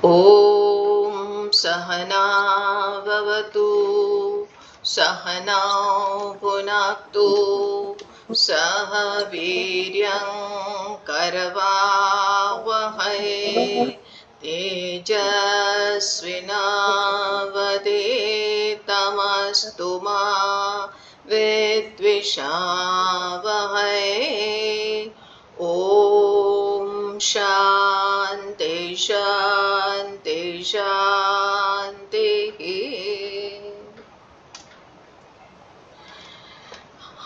ॐ सहना भवतु सहनौ भुनक्तु सह वीर्यं करवावहै तेजस्विनावधीतमस्तु मा विद्विषावहै। ओम शांति शांति शांति।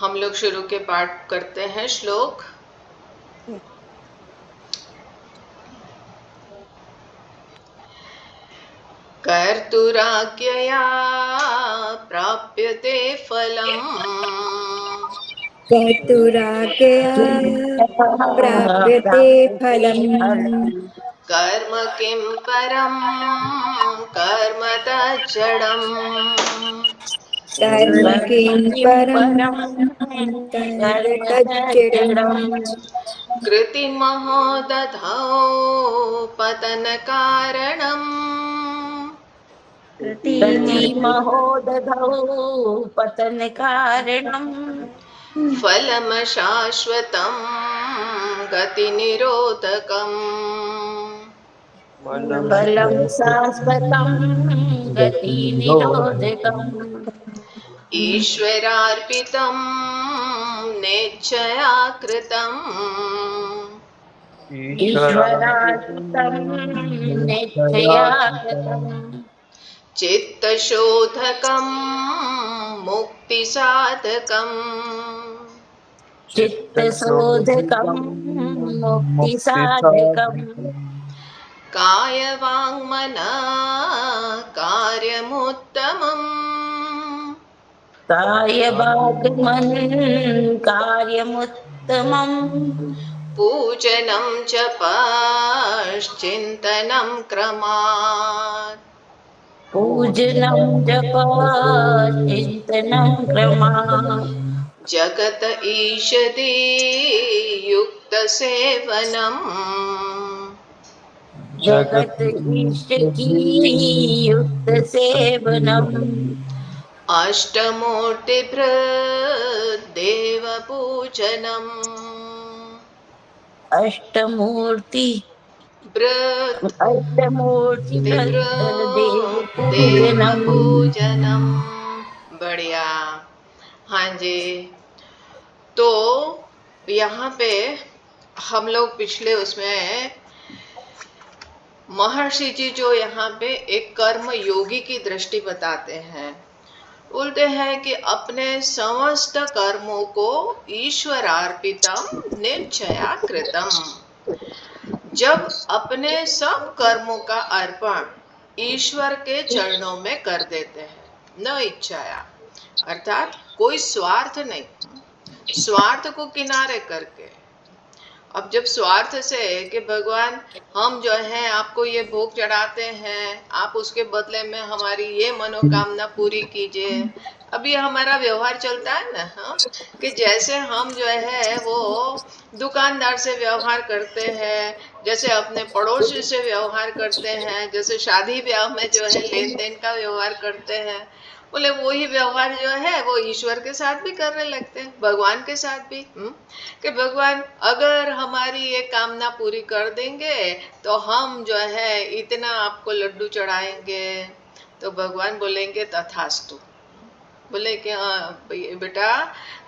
हम लोग शुरू के पाठ करते हैं। श्लोक कर्तुराज्ञया प्राप्यते फलम् कर्तुराज्ञया प्राप्यते फलम् कर्म किं परं कर्म तज्जडम् कर्म किं परं कर्म तज्जडम् कृतिमहो दधौ पतनकारणम् कृतिमहो दधौ पतनकारणम् फलमशाश्वतं गतिनिरोधकम् फलं शाश्वतं गतिनिरोधकम् ईश्वरार्पितं नेच्छया कृतम् ईश्वरार्पितं नेच्छया कृतम् चित्तशोधकं मुक्तिसाधकम् चित्तशोधकं मुक्तिसाधकम् कायवाङ्मनः कार्यमुत्तमम् कायवाग्मन् कार्यमुत्तमम् पूजनं जपश्चिन्तनं क्रमात् पूजनं जपश्चिन्तनं क्रमात् जगत ईषदे युक्तसेवनम् जगत ईशकी युक्त सेवनम् अष्टमूर्तिभृद्देवपूजनम् अष्टमूर्ति बृहत् अष्टमूर्ति देव पूजनम् देवपूजनम्। बढ़िया। हाँ जी, तो यहाँ पे हम लोग पिछले उसमें महर्षि जी जो यहाँ पे एक कर्म योगी की दृष्टि बताते हैं, बोलते हैं कि अपने समस्त कर्मों को ईश्वरार्पितम निश्चया कृतम। जब अपने सब कर्मों का अर्पण ईश्वर के चरणों में कर देते हैं, न इच्छाया, अर्थात कोई स्वार्थ नहीं, स्वार्थ को किनारे करके। अब जब स्वार्थ से कि भगवान हम जो है आपको ये भोग चढ़ाते हैं, आप उसके बदले में हमारी ये मनोकामना पूरी कीजिए, अब ये हमारा व्यवहार चलता है ना। हाँ, कि जैसे हम जो है वो दुकानदार से व्यवहार करते हैं, जैसे अपने पड़ोसी से व्यवहार करते हैं, जैसे शादी ब्याह में जो है लेन देन का व्यवहार करते हैं, बोले वही व्यवहार जो है वो ईश्वर के साथ भी करने लगते हैं, भगवान के साथ भी। कि भगवान अगर हमारी ये कामना पूरी कर देंगे तो हम जो है इतना आपको लड्डू चढ़ाएंगे। तो भगवान बोलेंगे तथास्तु। बोले कि बेटा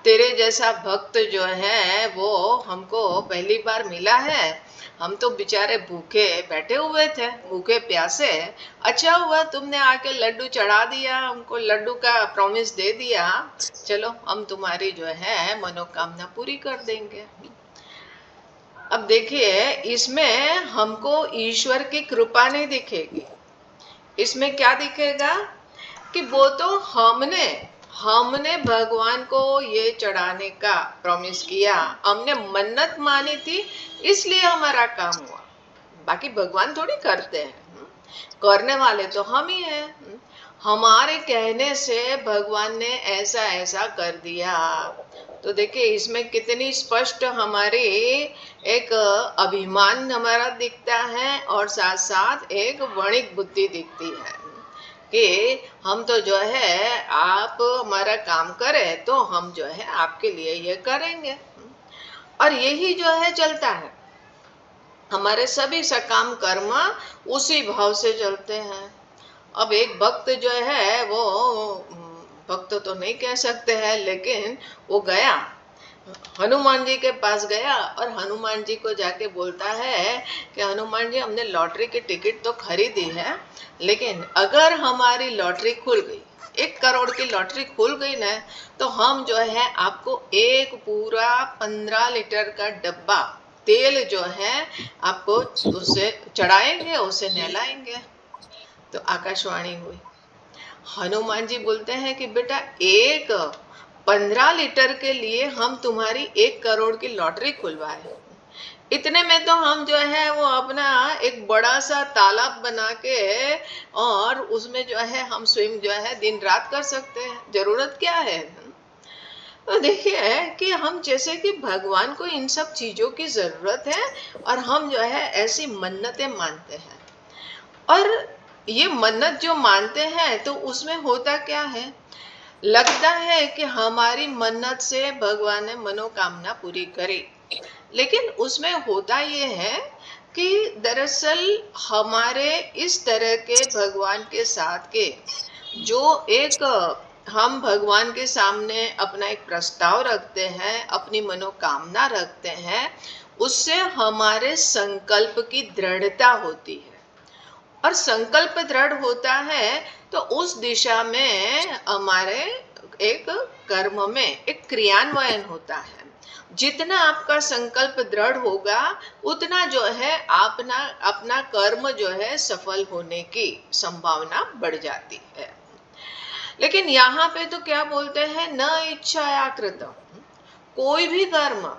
तेरे जैसा भक्त जो है वो हमको पहली बार मिला है, हम तो बेचारे भूखे बैठे हुए थे, भूखे प्यासे, अच्छा हुआ तुमने आके लड्डू चढ़ा दिया, हमको लड्डू का प्रॉमिस दे दिया, चलो हम तुम्हारी जो है मनोकामना पूरी कर देंगे। अब देखिए इसमें हमको ईश्वर की कृपा नहीं दिखेगी, इसमें क्या दिखेगा कि वो तो हमने हमने भगवान को ये चढ़ाने का प्रॉमिस किया, हमने मन्नत मानी थी, इसलिए हमारा काम हुआ। बाकी भगवान थोड़ी करते हैं, करने वाले तो हम ही हैं। हमारे कहने से भगवान ने ऐसा ऐसा कर दिया, तो देखिए इसमें कितनी स्पष्ट हमारी एक अभिमान हमारा दिखता है और साथ साथ एक वणिक बुद्धि दिखती है कि हम तो जो है आप हमारा काम करें तो हम जो है आपके लिए ये करेंगे। और यही जो है चलता है, हमारे सभी सकाम कर्म उसी भाव से चलते हैं। अब एक भक्त जो है वो भक्त तो नहीं कह सकते हैं, लेकिन वो गया हनुमान जी के पास गया और हनुमान जी को जाके बोलता है कि हनुमान जी हमने लॉटरी की टिकट तो खरीदी है, लेकिन अगर हमारी लॉटरी खुल गई, 1 करोड़ की लॉटरी खुल गई ना, तो हम जो है आपको एक पूरा 15 लीटर का डब्बा तेल जो है आपको उसे चढ़ाएंगे, उसे नहलाएंगे। तो आकाशवाणी हुई, हनुमान जी बोलते हैं कि बेटा 15 लीटर के लिए हम तुम्हारी 1 करोड़ की लॉटरी खुलवाए, इतने में तो हम जो है वो अपना एक बड़ा सा तालाब बना के और उसमें जो है हम स्विम जो है दिन रात कर सकते हैं, जरूरत क्या है। तो देखिए कि हम जैसे कि भगवान को इन सब चीजों की जरूरत है और हम जो है ऐसी मन्नतें मानते हैं। और ये मन्नत जो मानते हैं तो उसमें होता क्या है, लगता है कि हमारी मन्नत से भगवान ने मनोकामना पूरी करी, लेकिन उसमें होता ये है कि दरअसल हमारे इस तरह के भगवान के साथ के जो एक हम भगवान के सामने अपना एक प्रस्ताव रखते हैं, अपनी मनोकामना रखते हैं, उससे हमारे संकल्प की दृढ़ता होती है। और संकल्प दृढ़ होता है तो उस दिशा में हमारे एक कर्म में एक क्रियान्वयन होता है। जितना आपका संकल्प दृढ़ होगा उतना जो है अपना कर्म जो है सफल होने की संभावना बढ़ जाती है। लेकिन यहाँ पे तो क्या बोलते हैं, न इच्छाया कृतम, कोई भी कर्म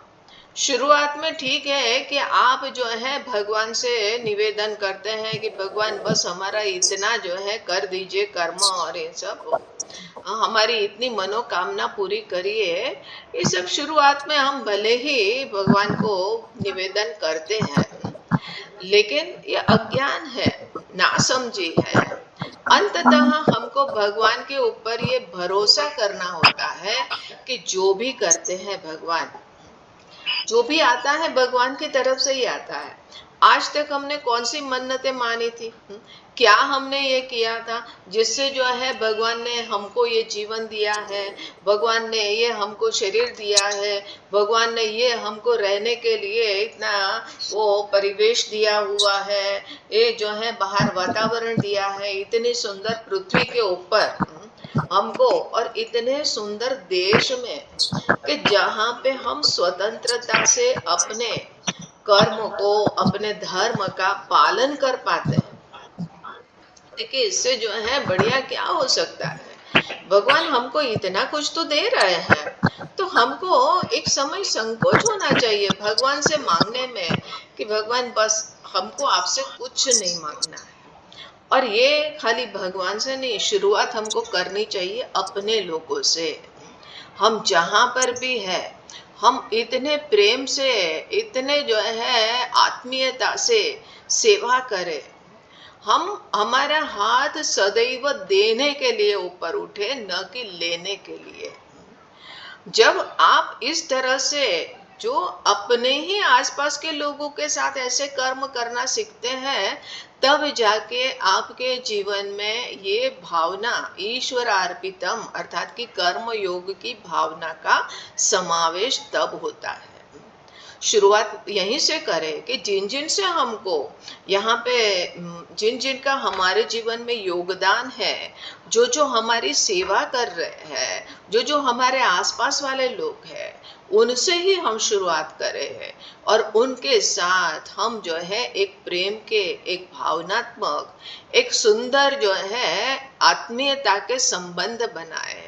शुरुआत में ठीक है कि आप जो है भगवान से निवेदन करते हैं कि भगवान बस हमारा इतना जो है कर दीजिए कर्म और ये सब, हमारी इतनी मनोकामना पूरी करिए। ये सब शुरुआत में हम भले ही भगवान को निवेदन करते हैं, लेकिन ये अज्ञान है, नासमझी है। अंततः हमको भगवान के ऊपर ये भरोसा करना होता है कि जो भी करते हैं भगवान, जो भी आता है भगवान की तरफ से ही आता है। आज तक हमने कौन सी मन्नतें मानी थी, क्या हमने ये किया था जिससे जो है भगवान ने हमको ये जीवन दिया है, भगवान ने ये हमको शरीर दिया है, भगवान ने ये हमको रहने के लिए इतना वो परिवेश दिया हुआ है, ये जो है बाहर वातावरण दिया है, इतनी सुंदर पृथ्वी के ऊपर हमको और इतने सुंदर देश में कि जहाँ पे हम स्वतंत्रता से अपने कर्म को, अपने धर्म का पालन कर पाते हैं। देखिए इससे जो है बढ़िया क्या हो सकता है, भगवान हमको इतना कुछ तो दे रहे हैं, तो हमको एक समय संकोच होना चाहिए भगवान से मांगने में कि भगवान बस हमको आपसे कुछ नहीं मांगना है। और ये खाली भगवान से नहीं, शुरुआत हमको करनी चाहिए अपने लोगों से। हम जहां पर भी है हम इतने प्रेम से, इतने जो है आत्मीयता से सेवा करें, हम हमारा हाथ सदैव देने के लिए ऊपर उठे, न कि लेने के लिए। जब आप इस तरह से जो अपने ही आसपास के लोगों के साथ ऐसे कर्म करना सीखते हैं, तब जाके आपके जीवन में ये भावना ईश्वर अर्पितम अर्थात कि कर्म योग की भावना का समावेश तब होता है। शुरुआत यहीं से करें कि जिन जिन से हमको यहाँ पे जिन जिन का हमारे जीवन में योगदान है, जो जो हमारी सेवा कर रहे हैं, जो जो हमारे आसपास वाले लोग हैं, उनसे ही हम शुरुआत करें हैं और उनके साथ हम जो है एक प्रेम के, एक भावनात्मक, एक सुंदर जो है आत्मीयता के संबंध बनाए,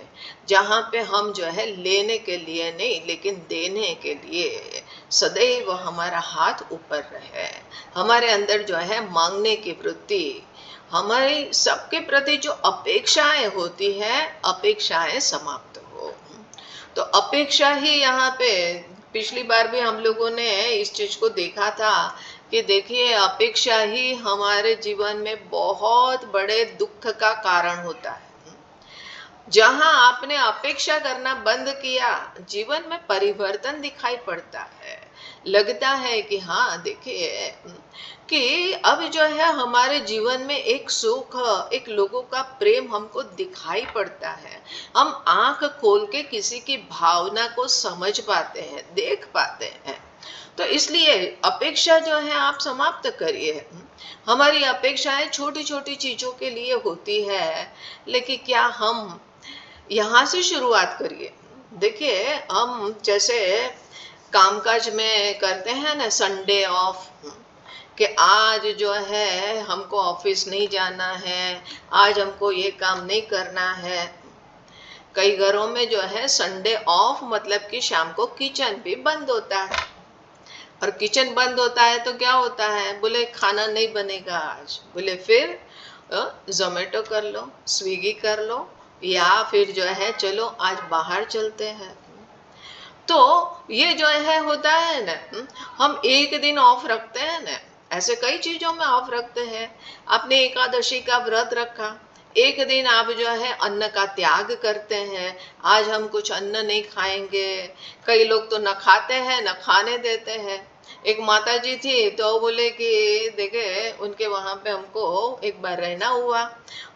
जहाँ पे हम जो है लेने के लिए नहीं लेकिन देने के लिए सदैव हमारा हाथ ऊपर रहे, हमारे अंदर जो है मांगने की वृत्ति, हमारी सबके प्रति जो अपेक्षाएं होती है, अपेक्षाएं समाप्त हो। तो अपेक्षा ही यहाँ पे, पिछली बार भी हम लोगों ने इस चीज को देखा था कि देखिए अपेक्षा ही हमारे जीवन में बहुत बड़े दुख का कारण होता है। जहां आपने अपेक्षा करना बंद किया, जीवन में परिवर्तन दिखाई पड़ता है। लगता है कि हाँ देखिए कि अब जो है हमारे जीवन में एक सुख, एक लोगों का प्रेम हमको दिखाई पड़ता है। हम आंख खोल के किसी की भावना को समझ पाते हैं, देख पाते हैं। तो इसलिए अपेक्षा जो है आप समाप्त करिए। हमारी अपेक्षाएं छोटी छोटी चीजों के लिए होती है, लेकिन क्या हम यहाँ से शुरुआत करिए। देखिए हम जैसे कामकाज में करते हैं ना, संडे ऑफ, कि आज जो है हमको ऑफिस नहीं जाना है, आज हमको ये काम नहीं करना है। कई घरों में जो है संडे ऑफ मतलब कि शाम को किचन भी बंद होता है। और किचन बंद होता है तो क्या होता है, बोले खाना नहीं बनेगा आज, बोले फिर जोमेटो कर लो, स्विगी कर लो, या फिर जो है चलो आज बाहर चलते हैं। तो ये जो है होता है ना, हम एक दिन ऑफ रखते हैं ना, ऐसे कई चीजों में ऑफ रखते हैं। आपने एकादशी का व्रत रखा, एक दिन आप जो है अन्न का त्याग करते हैं, आज हम कुछ अन्न नहीं खाएंगे। कई लोग तो न खाते हैं न खाने देते हैं। एक माता जी थी तो बोले कि देखे उनके वहां पे हमको एक बार रहना हुआ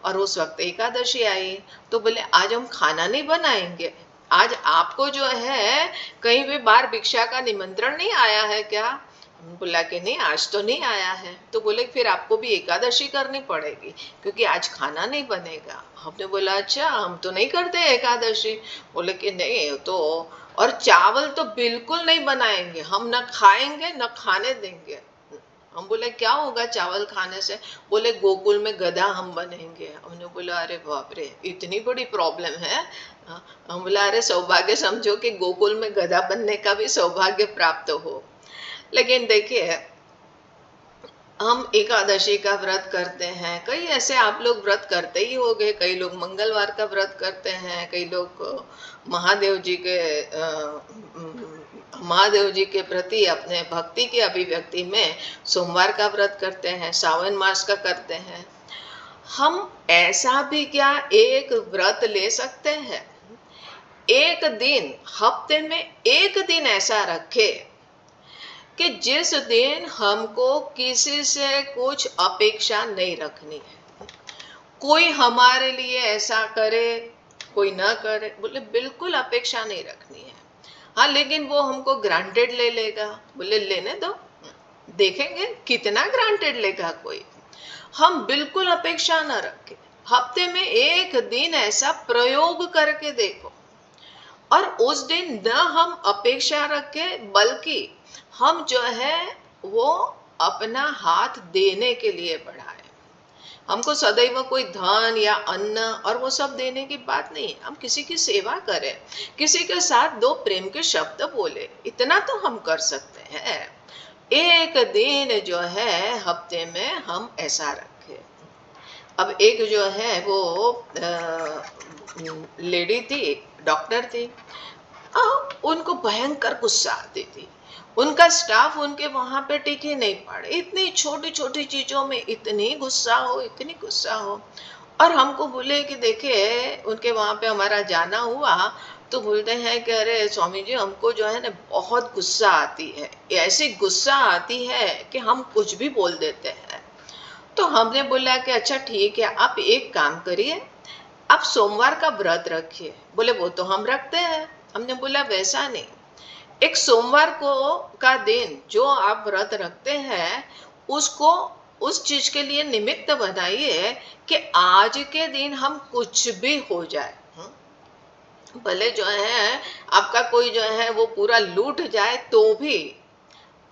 और उस वक्त एकादशी आई, तो बोले आज हम खाना नहीं बनाएंगे, आज आपको जो है कहीं भी बाहर भिक्षा का निमंत्रण नहीं आया है क्या? बोला कि नहीं आज तो नहीं आया है। तो बोले फिर आपको भी एकादशी करनी पड़ेगी क्योंकि आज खाना नहीं बनेगा। हमने बोला अच्छा हम तो नहीं करते एकादशी। बोले कि नहीं तो, और चावल तो बिल्कुल नहीं बनाएंगे, हम न खाएंगे न खाने देंगे। हम बोले क्या होगा चावल खाने से? बोले गोकुल में गधा हम बनेंगे। हमने बोला अरे बाप रे, इतनी बड़ी प्रॉब्लम है। हम बोला अरे सौभाग्य समझो कि गोकुल में गधा बनने का भी सौभाग्य प्राप्त हो। लेकिन देखिए हम एकादशी का व्रत करते हैं, कई ऐसे आप लोग व्रत करते ही होंगे, कई लोग मंगलवार का व्रत करते हैं, कई लोग महादेव जी के प्रति अपने भक्ति की अभिव्यक्ति में सोमवार का व्रत करते हैं, सावन मास का करते हैं। हम ऐसा भी क्या एक व्रत ले सकते हैं, एक दिन हफ्ते में एक दिन ऐसा रखे कि जिस दिन हमको किसी से कुछ अपेक्षा नहीं रखनी है। कोई हमारे लिए ऐसा करे कोई ना करे, बोले बिल्कुल अपेक्षा नहीं रखनी है। हाँ लेकिन वो हमको ग्रांटेड ले लेगा, बोले लेने दो, देखेंगे कितना ग्रांटेड लेगा कोई। हम बिल्कुल अपेक्षा न रखें, हफ्ते में एक दिन ऐसा प्रयोग करके देखो, और उस दिन न हम अपेक्षा रखें बल्कि हम जो है वो अपना हाथ देने के लिए बढ़ाए। हमको सदैव कोई धन या अन्न और वो सब देने की बात नहीं, हम किसी की सेवा करें, किसी के साथ दो प्रेम के शब्द बोले, इतना तो हम कर सकते हैं। एक दिन जो है हफ्ते में हम ऐसा रखें। अब एक जो है वो लेडी थी, डॉक्टर थी, उनको भयंकर गुस्सा आती थी। उनका स्टाफ उनके वहां पे टिके नहीं पाड़े, इतनी छोटी छोटी चीजों में इतनी गुस्सा हो, इतनी गुस्सा हो। और हमको बोले कि देखिए उनके वहां पे हमारा जाना हुआ तो बोलते हैं कि अरे स्वामी जी हमको जो है ना बहुत गुस्सा आती है, ऐसी गुस्सा आती है कि हम कुछ भी बोल देते हैं। तो हमने बोला कि अच्छा ठीक है, आप एक काम करिए, आप सोमवार का व्रत रखिए। बोले वो तो हम रखते हैं। हमने बोला वैसा नहीं, एक सोमवार को का दिन जो आप व्रत रखते हैं उसको उस चीज के लिए निमित्त बनाइए कि आज के दिन हम कुछ भी हो जाए, भले जो है आपका कोई जो है वो पूरा लूट जाए तो भी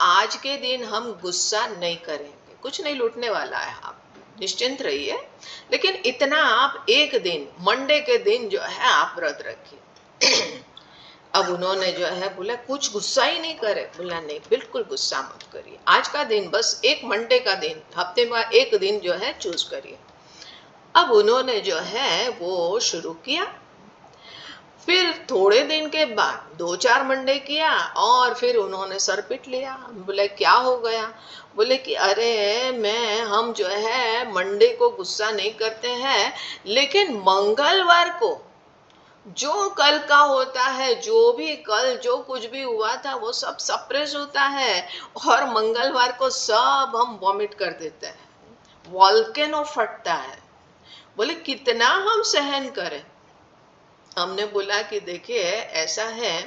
आज के दिन हम गुस्सा नहीं करेंगे, कुछ नहीं लूटने वाला है, आप निश्चिंत रहिए। लेकिन इतना आप एक दिन मंडे के दिन जो है आप व्रत रखिए। अब उन्होंने जो है बोला कुछ गुस्सा ही नहीं करे। बोला नहीं बिल्कुल गुस्सा मत करिए, आज का दिन बस एक मंडे का दिन, हफ्ते में एक दिन जो है चूज करिए। अब उन्होंने जो है वो शुरू किया, फिर थोड़े दिन के बाद 2-4 मंडे किया और फिर उन्होंने सर पीट लिया। बोले क्या हो गया? बोले कि अरे हम जो है मंडे को गुस्सा नहीं करते हैं, लेकिन मंगलवार को जो कल का होता है, जो भी कल जो कुछ भी हुआ था वो सब सप्रेस होता है, और मंगलवार को सब हम वॉमिट कर देते हैं, वॉल्केनो फटता है। बोले कितना हम सहन करें? हमने बोला कि देखिए ऐसा है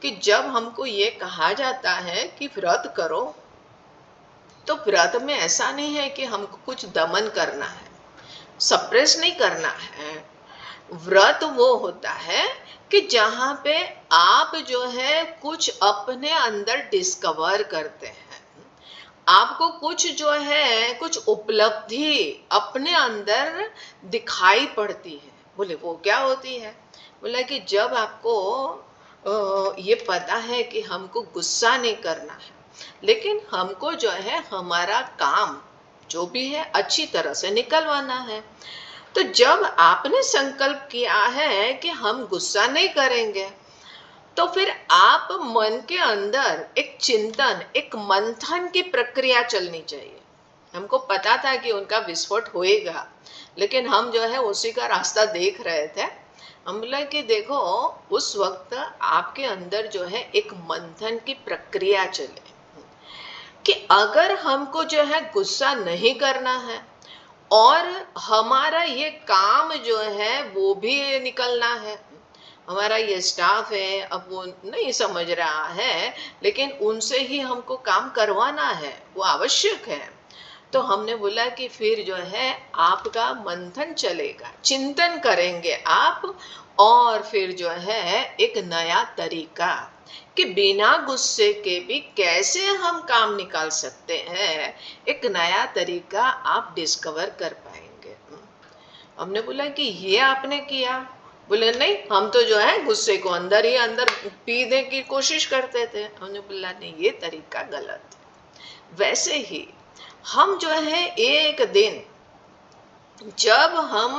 कि जब हमको ये कहा जाता है कि व्रत करो, तो व्रत में ऐसा नहीं है कि हमको कुछ दमन करना है, सप्रेस नहीं करना है। व्रत वो होता है कि जहाँ पे आप जो है कुछ अपने अंदर डिस्कवर करते हैं, आपको कुछ जो है कुछ उपलब्धि अपने अंदर दिखाई पड़ती है। बोले वो क्या होती है? बोला कि जब आपको ये पता है कि हमको गुस्सा नहीं करना है, लेकिन हमको जो है हमारा काम जो भी है अच्छी तरह से निकलवाना है, तो जब आपने संकल्प किया है कि हम गुस्सा नहीं करेंगे, तो फिर आप मन के अंदर एक चिंतन, एक मंथन की प्रक्रिया चलनी चाहिए। हमको पता था कि उनका विस्फोट होएगा, लेकिन हम जो है उसी का रास्ता देख रहे थे। हम बोले कि देखो उस वक्त आपके अंदर जो है एक मंथन की प्रक्रिया चले कि अगर हमको जो है गुस्सा नहीं करना है और हमारा ये काम जो है वो भी निकलना है, हमारा ये स्टाफ है अब वो नहीं समझ रहा है, लेकिन उनसे ही हमको काम करवाना है, वो आवश्यक है। तो हमने बोला कि फिर जो है आपका मंथन चलेगा, चिंतन करेंगे आप, और फिर जो है एक नया तरीका कि बिना गुस्से के भी कैसे हम काम निकाल सकते हैं, एक नया तरीका आप डिस्कवर कर पाएंगे। हमने बोला कि ये आपने किया? बोले नहीं, हम तो जो है गुस्से को अंदर ही अंदर पीने की कोशिश करते थे। हमने बोला नहीं, ये तरीका गलत है। वैसे ही हम जो है एक दिन जब हम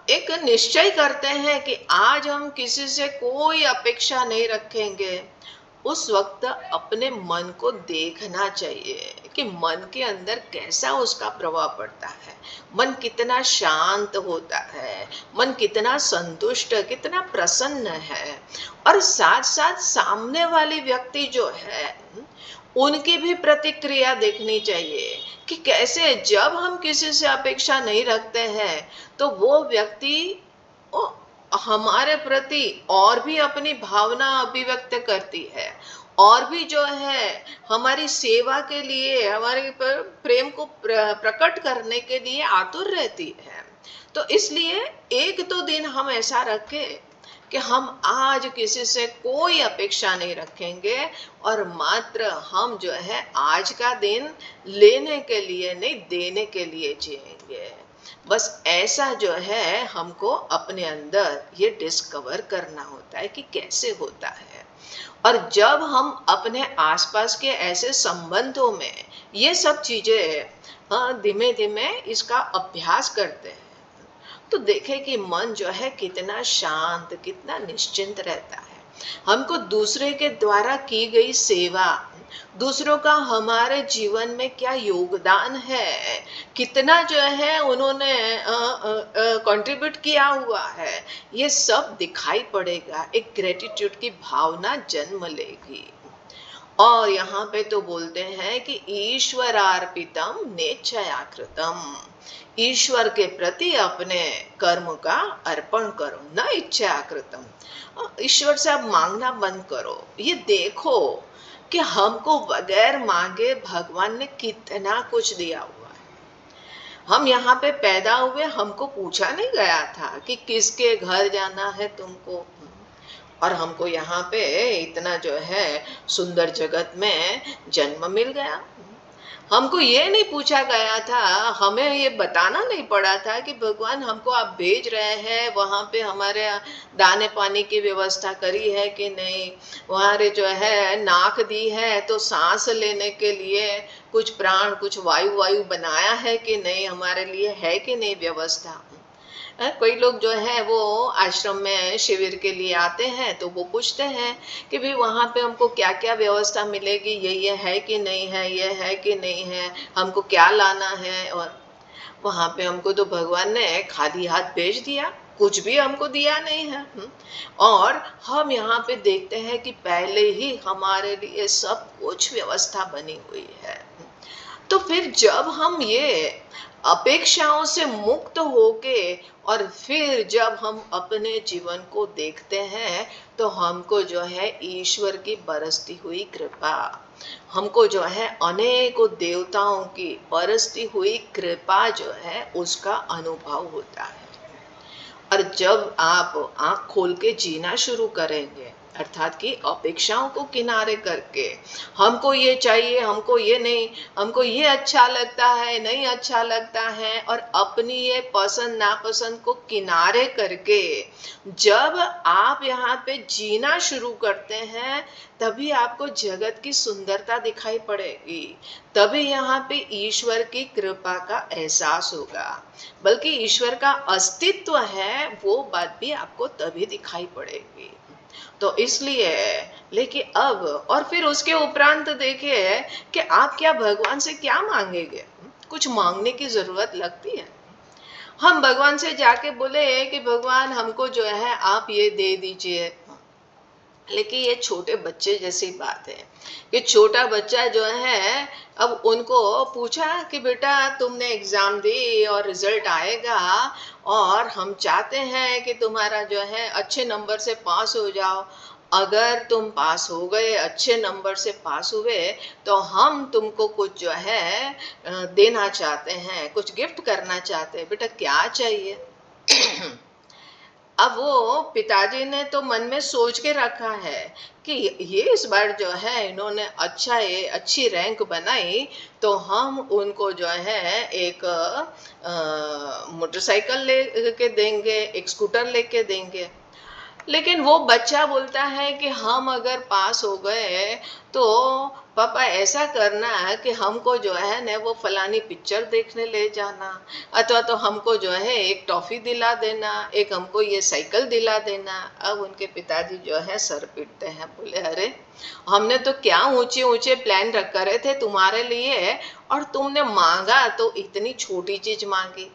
एक निश्चय करते हैं कि आज हम किसी से कोई अपेक्षा नहीं रखेंगे, उस वक्त अपने मन को देखना चाहिए कि मन के अंदर कैसा उसका प्रभाव पड़ता है, मन कितना शांत होता है, मन कितना संतुष्ट, कितना प्रसन्न है। और साथ साथ सामने वाली व्यक्ति जो है उनकी भी प्रतिक्रिया देखनी चाहिए कि कैसे, जब हम किसी से अपेक्षा नहीं रखते हैं तो वो व्यक्ति हमारे प्रति और भी अपनी भावना अभिव्यक्त करती है, और भी जो है हमारी सेवा के लिए, हमारे प्रेम को प्रकट करने के लिए आतुर रहती है। तो इसलिए एक दो दिन हम ऐसा रखें कि हम आज किसी से कोई अपेक्षा नहीं रखेंगे, और मात्र हम जो है आज का दिन लेने के लिए नहीं, देने के लिए जिएंगे। बस ऐसा जो है हमको अपने अंदर ये डिस्कवर करना होता है कि कैसे होता है। और जब हम अपने आसपास के ऐसे संबंधों में ये सब चीजें धीमे धीमे इसका अभ्यास करते हैं, तो देखें कि मन जो है कितना शांत, कितना निश्चिंत रहता है। हमको दूसरे के द्वारा की गई सेवा, दूसरों का हमारे जीवन में क्या योगदान है, कितना जो है उन्होंने कंट्रीब्यूट किया हुआ है, ये सब दिखाई पड़ेगा, एक ग्रेटिट्यूड की भावना जन्म लेगी। और यहाँ पे तो बोलते हैं कि ईश्वरार्पितम नेच्छयाकृतम, ईश्वर के प्रति अपने कर्म का अर्पण करो, न इच्छाकृतम, ईश्वर से आप मांगना बंद करो। ये देखो कि हमको बगैर मांगे भगवान ने कितना कुछ दिया हुआ है। हम यहाँ पे पैदा हुए, हमको पूछा नहीं गया था कि किसके घर जाना है तुमको, और हमको यहाँ पे इतना जो है सुंदर जगत में जन्म मिल गया। हमको ये नहीं पूछा गया था, हमें ये बताना नहीं पड़ा था कि भगवान हमको आप भेज रहे हैं, वहाँ पे हमारे दाने पानी की व्यवस्था करी है कि नहीं, वहाँ जो है नाक दी है तो सांस लेने के लिए कुछ प्राण, कुछ वायु बनाया है कि नहीं, हमारे लिए है कि नहीं व्यवस्था। कोई लोग जो है वो आश्रम में शिविर के लिए आते हैं तो वो पूछते हैं कि भाई वहाँ पे हमको क्या क्या व्यवस्था मिलेगी, ये है कि नहीं है, ये है कि नहीं है, हमको क्या लाना है। और वहां पे हमको तो भगवान ने खाली हाथ भेज दिया, कुछ भी हमको दिया नहीं है। और हम यहाँ पे देखते हैं कि पहले ही हमारे लिए सब कुछ व्यवस्था बनी हुई है। तो फिर जब हम ये अपेक्षाओं से मुक्त होके और फिर जब हम अपने जीवन को देखते हैं तो हमको जो है ईश्वर की बरसती हुई कृपा, हमको जो है अनेकों देवताओं की बरसती हुई कृपा जो है उसका अनुभव होता है। और जब आप आंख खोल के जीना शुरू करेंगे, अर्थात कि अपेक्षाओं को किनारे करके हमको ये चाहिए, हमको ये नहीं, हमको ये अच्छा लगता है, नहीं अच्छा लगता है, और अपनी ये पसंद नापसंद को किनारे करके जब आप यहाँ पे जीना शुरू करते हैं तभी आपको जगत की सुंदरता दिखाई पड़ेगी, तभी यहाँ पे ईश्वर की कृपा का एहसास होगा, बल्कि ईश्वर का अस्तित्व है वो बात भी आपको तभी दिखाई पड़ेगी। तो इसलिए लेकिन अब और फिर उसके उपरांत देखिए कि आप क्या भगवान से क्या मांगेंगे। कुछ मांगने की जरूरत लगती है। हम भगवान से जाके बोले कि भगवान हमको जो है आप ये दे दीजिए, लेकिन ये छोटे बच्चे जैसी बात है कि छोटा बच्चा जो है अब उनको पूछा कि बेटा तुमने एग्जाम दी और रिजल्ट आएगा और हम चाहते हैं कि तुम्हारा जो है अच्छे नंबर से पास हो जाओ, अगर तुम पास हो गए, अच्छे नंबर से पास हुए तो हम तुमको कुछ जो है देना चाहते हैं, कुछ गिफ्ट करना चाहते हैं, बेटा क्या चाहिए। अब वो पिताजी ने तो मन में सोच के रखा है कि ये इस बार जो है इन्होंने अच्छी रैंक बनाई तो हम उनको जो है एक मोटरसाइकिल ले के देंगे, एक स्कूटर लेके देंगे। लेकिन वो बच्चा बोलता है कि हम अगर पास हो गए तो पापा ऐसा करना है कि हमको जो है ना वो फलानी पिक्चर देखने ले जाना, अथवा तो हमको जो है एक टॉफी दिला देना, एक हमको ये साइकिल दिला देना। अब उनके पिताजी जो है सर पीटते हैं, बोले अरे हमने तो क्या ऊंचे ऊंचे प्लान रख करे थे तुम्हारे लिए और तुमने मांगा तो इतनी छोटी चीज मांगी।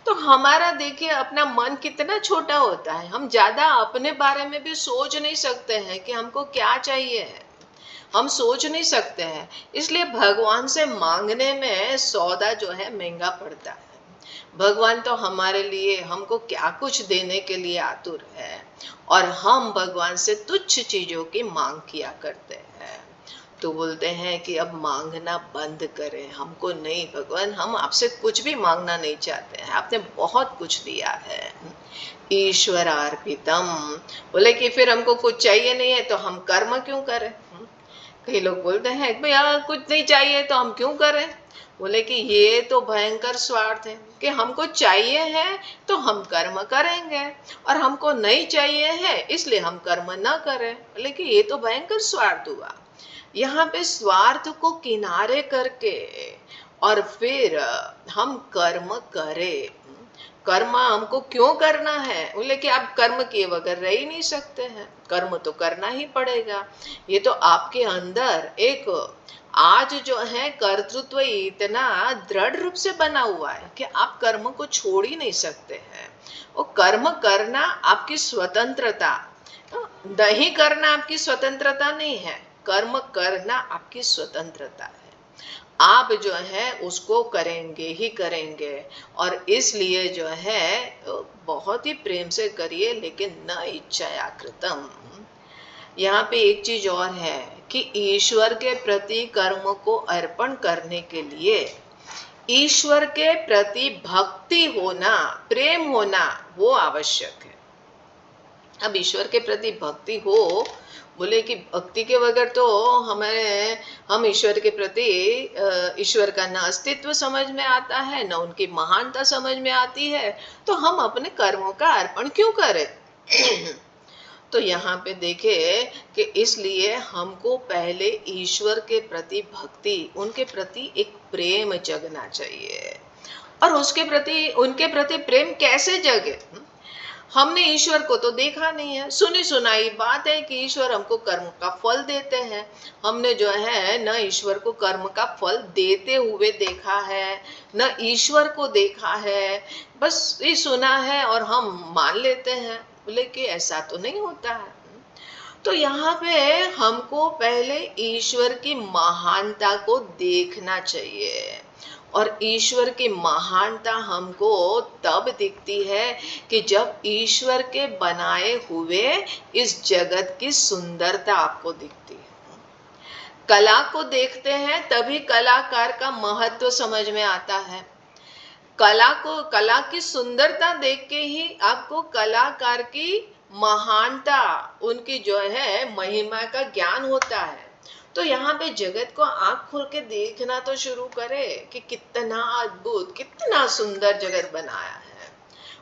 तो हमारा देखिए अपना मन कितना छोटा होता है, हम ज्यादा अपने बारे में भी सोच नहीं सकते हैं कि हमको क्या चाहिए है, हम सोच नहीं सकते हैं। इसलिए भगवान से मांगने में सौदा जो है महंगा पड़ता है। भगवान तो हमारे लिए हमको क्या कुछ देने के लिए आतुर है और हम भगवान से तुच्छ चीजों की मांग किया करते हैं। तो बोलते हैं कि अब मांगना बंद करें, हमको नहीं भगवान, हम आपसे कुछ भी मांगना नहीं चाहते हैं, आपने बहुत कुछ दिया है। ईश्वर अर्पितम, बोले कि फिर हमको कुछ चाहिए नहीं है तो हम कर्म क्यों करें। कई लोग बोलते हैं भैया कुछ नहीं चाहिए तो हम क्यों करें। बोले कि ये तो भयंकर स्वार्थ है कि हमको चाहिए है तो हम कर्म करेंगे और हमको नहीं चाहिए है इसलिए हम कर्म न करें। बोले कि ये तो भयंकर स्वार्थ हुआ। यहाँ पे स्वार्थ को किनारे करके और फिर हम कर्म करें। कर्म हमको क्यों करना है, बोले कि आप कर्म किए बगैर रह ही नहीं सकते हैं, कर्म तो करना ही पड़ेगा। ये तो आपके अंदर एक आज जो है कर्तृत्व इतना दृढ़ रूप से बना हुआ है कि आप कर्म को छोड़ ही नहीं सकते हैं। वो कर्म करना आपकी स्वतंत्रता, नहीं करना आपकी स्वतंत्रता नहीं है, कर्म करना आपकी स्वतंत्रता है। आप जो है उसको करेंगे ही करेंगे और इसलिए जो है बहुत ही प्रेम से करिए, लेकिन न इच्छया कृतम। यहाँ पे एक चीज और है कि ईश्वर के प्रति कर्म को अर्पण करने के लिए ईश्वर के प्रति भक्ति होना, प्रेम होना वो आवश्यक है। अब ईश्वर के प्रति भक्ति हो, बोले कि भक्ति के बगैर तो हम ईश्वर के प्रति ईश्वर का न अस्तित्व समझ में आता है, न उनकी महानता समझ में आती है, तो हम अपने कर्मों का अर्पण क्यों करें। तो यहाँ पे देखे कि इसलिए हमको पहले ईश्वर के प्रति भक्ति, उनके प्रति एक प्रेम जगना चाहिए और उसके प्रति उनके प्रति प्रेम कैसे जगे? हमने ईश्वर को तो देखा नहीं है, सुनी सुनाई बात है कि ईश्वर हमको कर्म का फल देते हैं। हमने जो है न ईश्वर को कर्म का फल देते हुए देखा है, न ईश्वर को देखा है, बस ये सुना है और हम मान लेते हैं, लेकिन ऐसा तो नहीं होता है। तो यहाँ पे हमको पहले ईश्वर की महानता को देखना चाहिए, और ईश्वर की महानता हमको तब दिखती है कि जब ईश्वर के बनाए हुए इस जगत की सुंदरता आपको दिखती है। कला को देखते हैं तभी कलाकार का महत्व समझ में आता है। कला की सुंदरता देख के ही आपको कलाकार की महानता, उनकी जो है महिमा का ज्ञान होता है। तो यहाँ पे जगत को आंख खोल के देखना तो शुरू करे कि कितना अद्भुत, कितना सुंदर जगत बनाया है।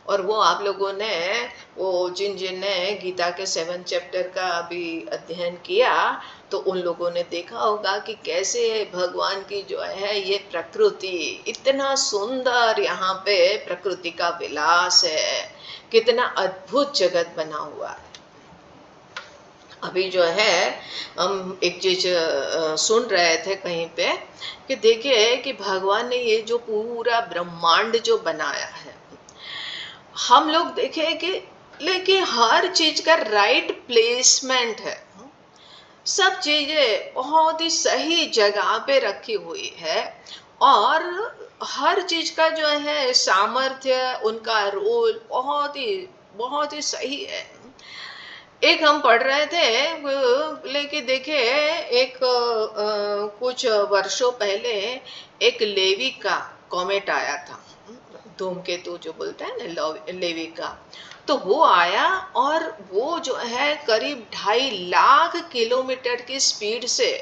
और वो आप लोगों ने, वो जिन ने गीता के 7 चैप्टर का अभी अध्ययन किया, तो उन लोगों ने देखा होगा कि कैसे भगवान की जो है ये प्रकृति इतना सुंदर, यहाँ पे प्रकृति का विलास है, कितना अद्भुत जगत बना हुआ है। अभी जो है हम एक चीज सुन रहे थे कहीं पे कि देखिए कि भगवान ने ये जो पूरा ब्रह्मांड जो बनाया है, हम लोग देखे कि लेकिन हर चीज का राइट प्लेसमेंट है, सब चीजें बहुत ही सही जगह पे रखी हुई है, और हर चीज का जो है सामर्थ्य, उनका रोल बहुत ही सही है। एक हम पढ़ रहे थे, लेकिन देखिए एक कुछ वर्षों पहले एक लेवी का कॉमेट आया था, धूमकेतु जो बोलते हैं ना, लेवी का। तो वो आया और वो जो है करीब 2.5 लाख किलोमीटर की स्पीड से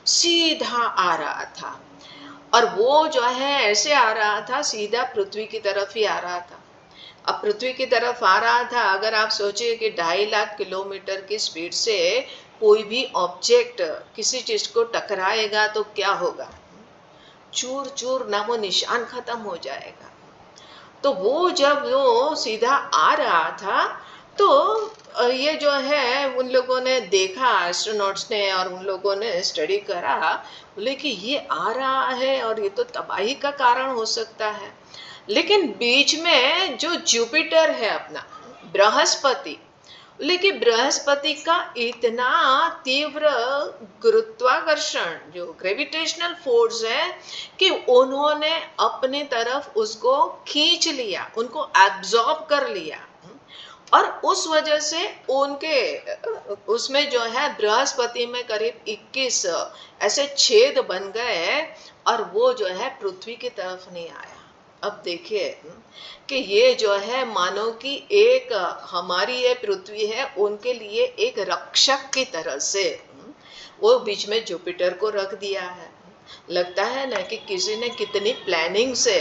सीधा आ रहा था, और वो जो है ऐसे आ रहा था, सीधा पृथ्वी की तरफ ही आ रहा था। अब पृथ्वी की तरफ आ रहा था, अगर आप सोचिए कि 2.5 लाख किलोमीटर की स्पीड से कोई भी ऑब्जेक्ट किसी चीज को टकराएगा तो क्या होगा? चूर चूर नामो निशान खत्म हो जाएगा। तो वो जब वो सीधा आ रहा था, तो ये जो है उन लोगों ने देखा, एस्ट्रोनॉट्स ने, और उन लोगों ने स्टडी करा, बोले कि ये आ रहा है और ये तो तबाही का कारण हो सकता है। लेकिन बीच में जो जुपिटर है अपना बृहस्पति, लेकिन बृहस्पति का इतना तीव्र गुरुत्वाकर्षण, जो ग्रेविटेशनल फोर्स है, कि उन्होंने अपनी तरफ उसको खींच लिया, उनको एब्जॉर्ब कर लिया, और उस वजह से उनके उसमें जो है बृहस्पति में करीब 21 ऐसे छेद बन गए, और वो जो है पृथ्वी की तरफ नहीं आया। अब देखिए कि ये जो है मानो कि एक हमारी ये पृथ्वी है, उनके लिए एक रक्षक की तरह से वो बीच में जुपिटर को रख दिया है। लगता है ना कि किसी ने कितनी प्लानिंग से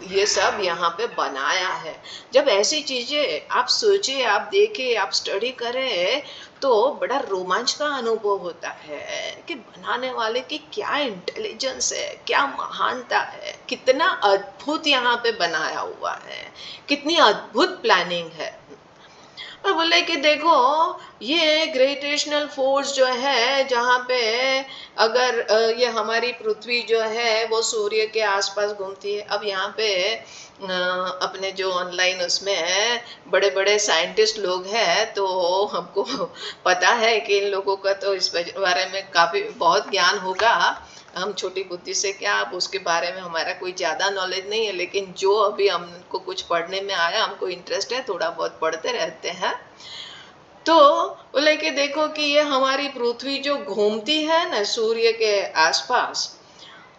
ये सब यहाँ पे बनाया है। जब ऐसी चीजें आप सोचिए, आप देखें, आप स्टडी करें, तो बड़ा रोमांच का अनुभव होता है कि बनाने वाले की क्या इंटेलिजेंस है, क्या महानता है, कितना अद्भुत यहाँ पे बनाया हुआ है, कितनी अद्भुत प्लानिंग है। और बोले कि देखो ये ग्रेविटेशनल फोर्स जो है, जहाँ पे अगर ये हमारी पृथ्वी जो है वो सूर्य के आसपास घूमती है। अब यहाँ पे अपने जो ऑनलाइन उसमें बड़े बड़े साइंटिस्ट लोग हैं, तो हमको पता है कि इन लोगों का तो इस बारे में काफी बहुत ज्ञान होगा। हम छोटी बुद्धि से क्या, अब उसके बारे में हमारा कोई ज़्यादा नॉलेज नहीं है, लेकिन जो अभी हमको कुछ पढ़ने में आया, हमको इंटरेस्ट है, थोड़ा बहुत पढ़ते रहते हैं। तो बोले कि देखो कि ये हमारी पृथ्वी जो घूमती है ना सूर्य के आसपास,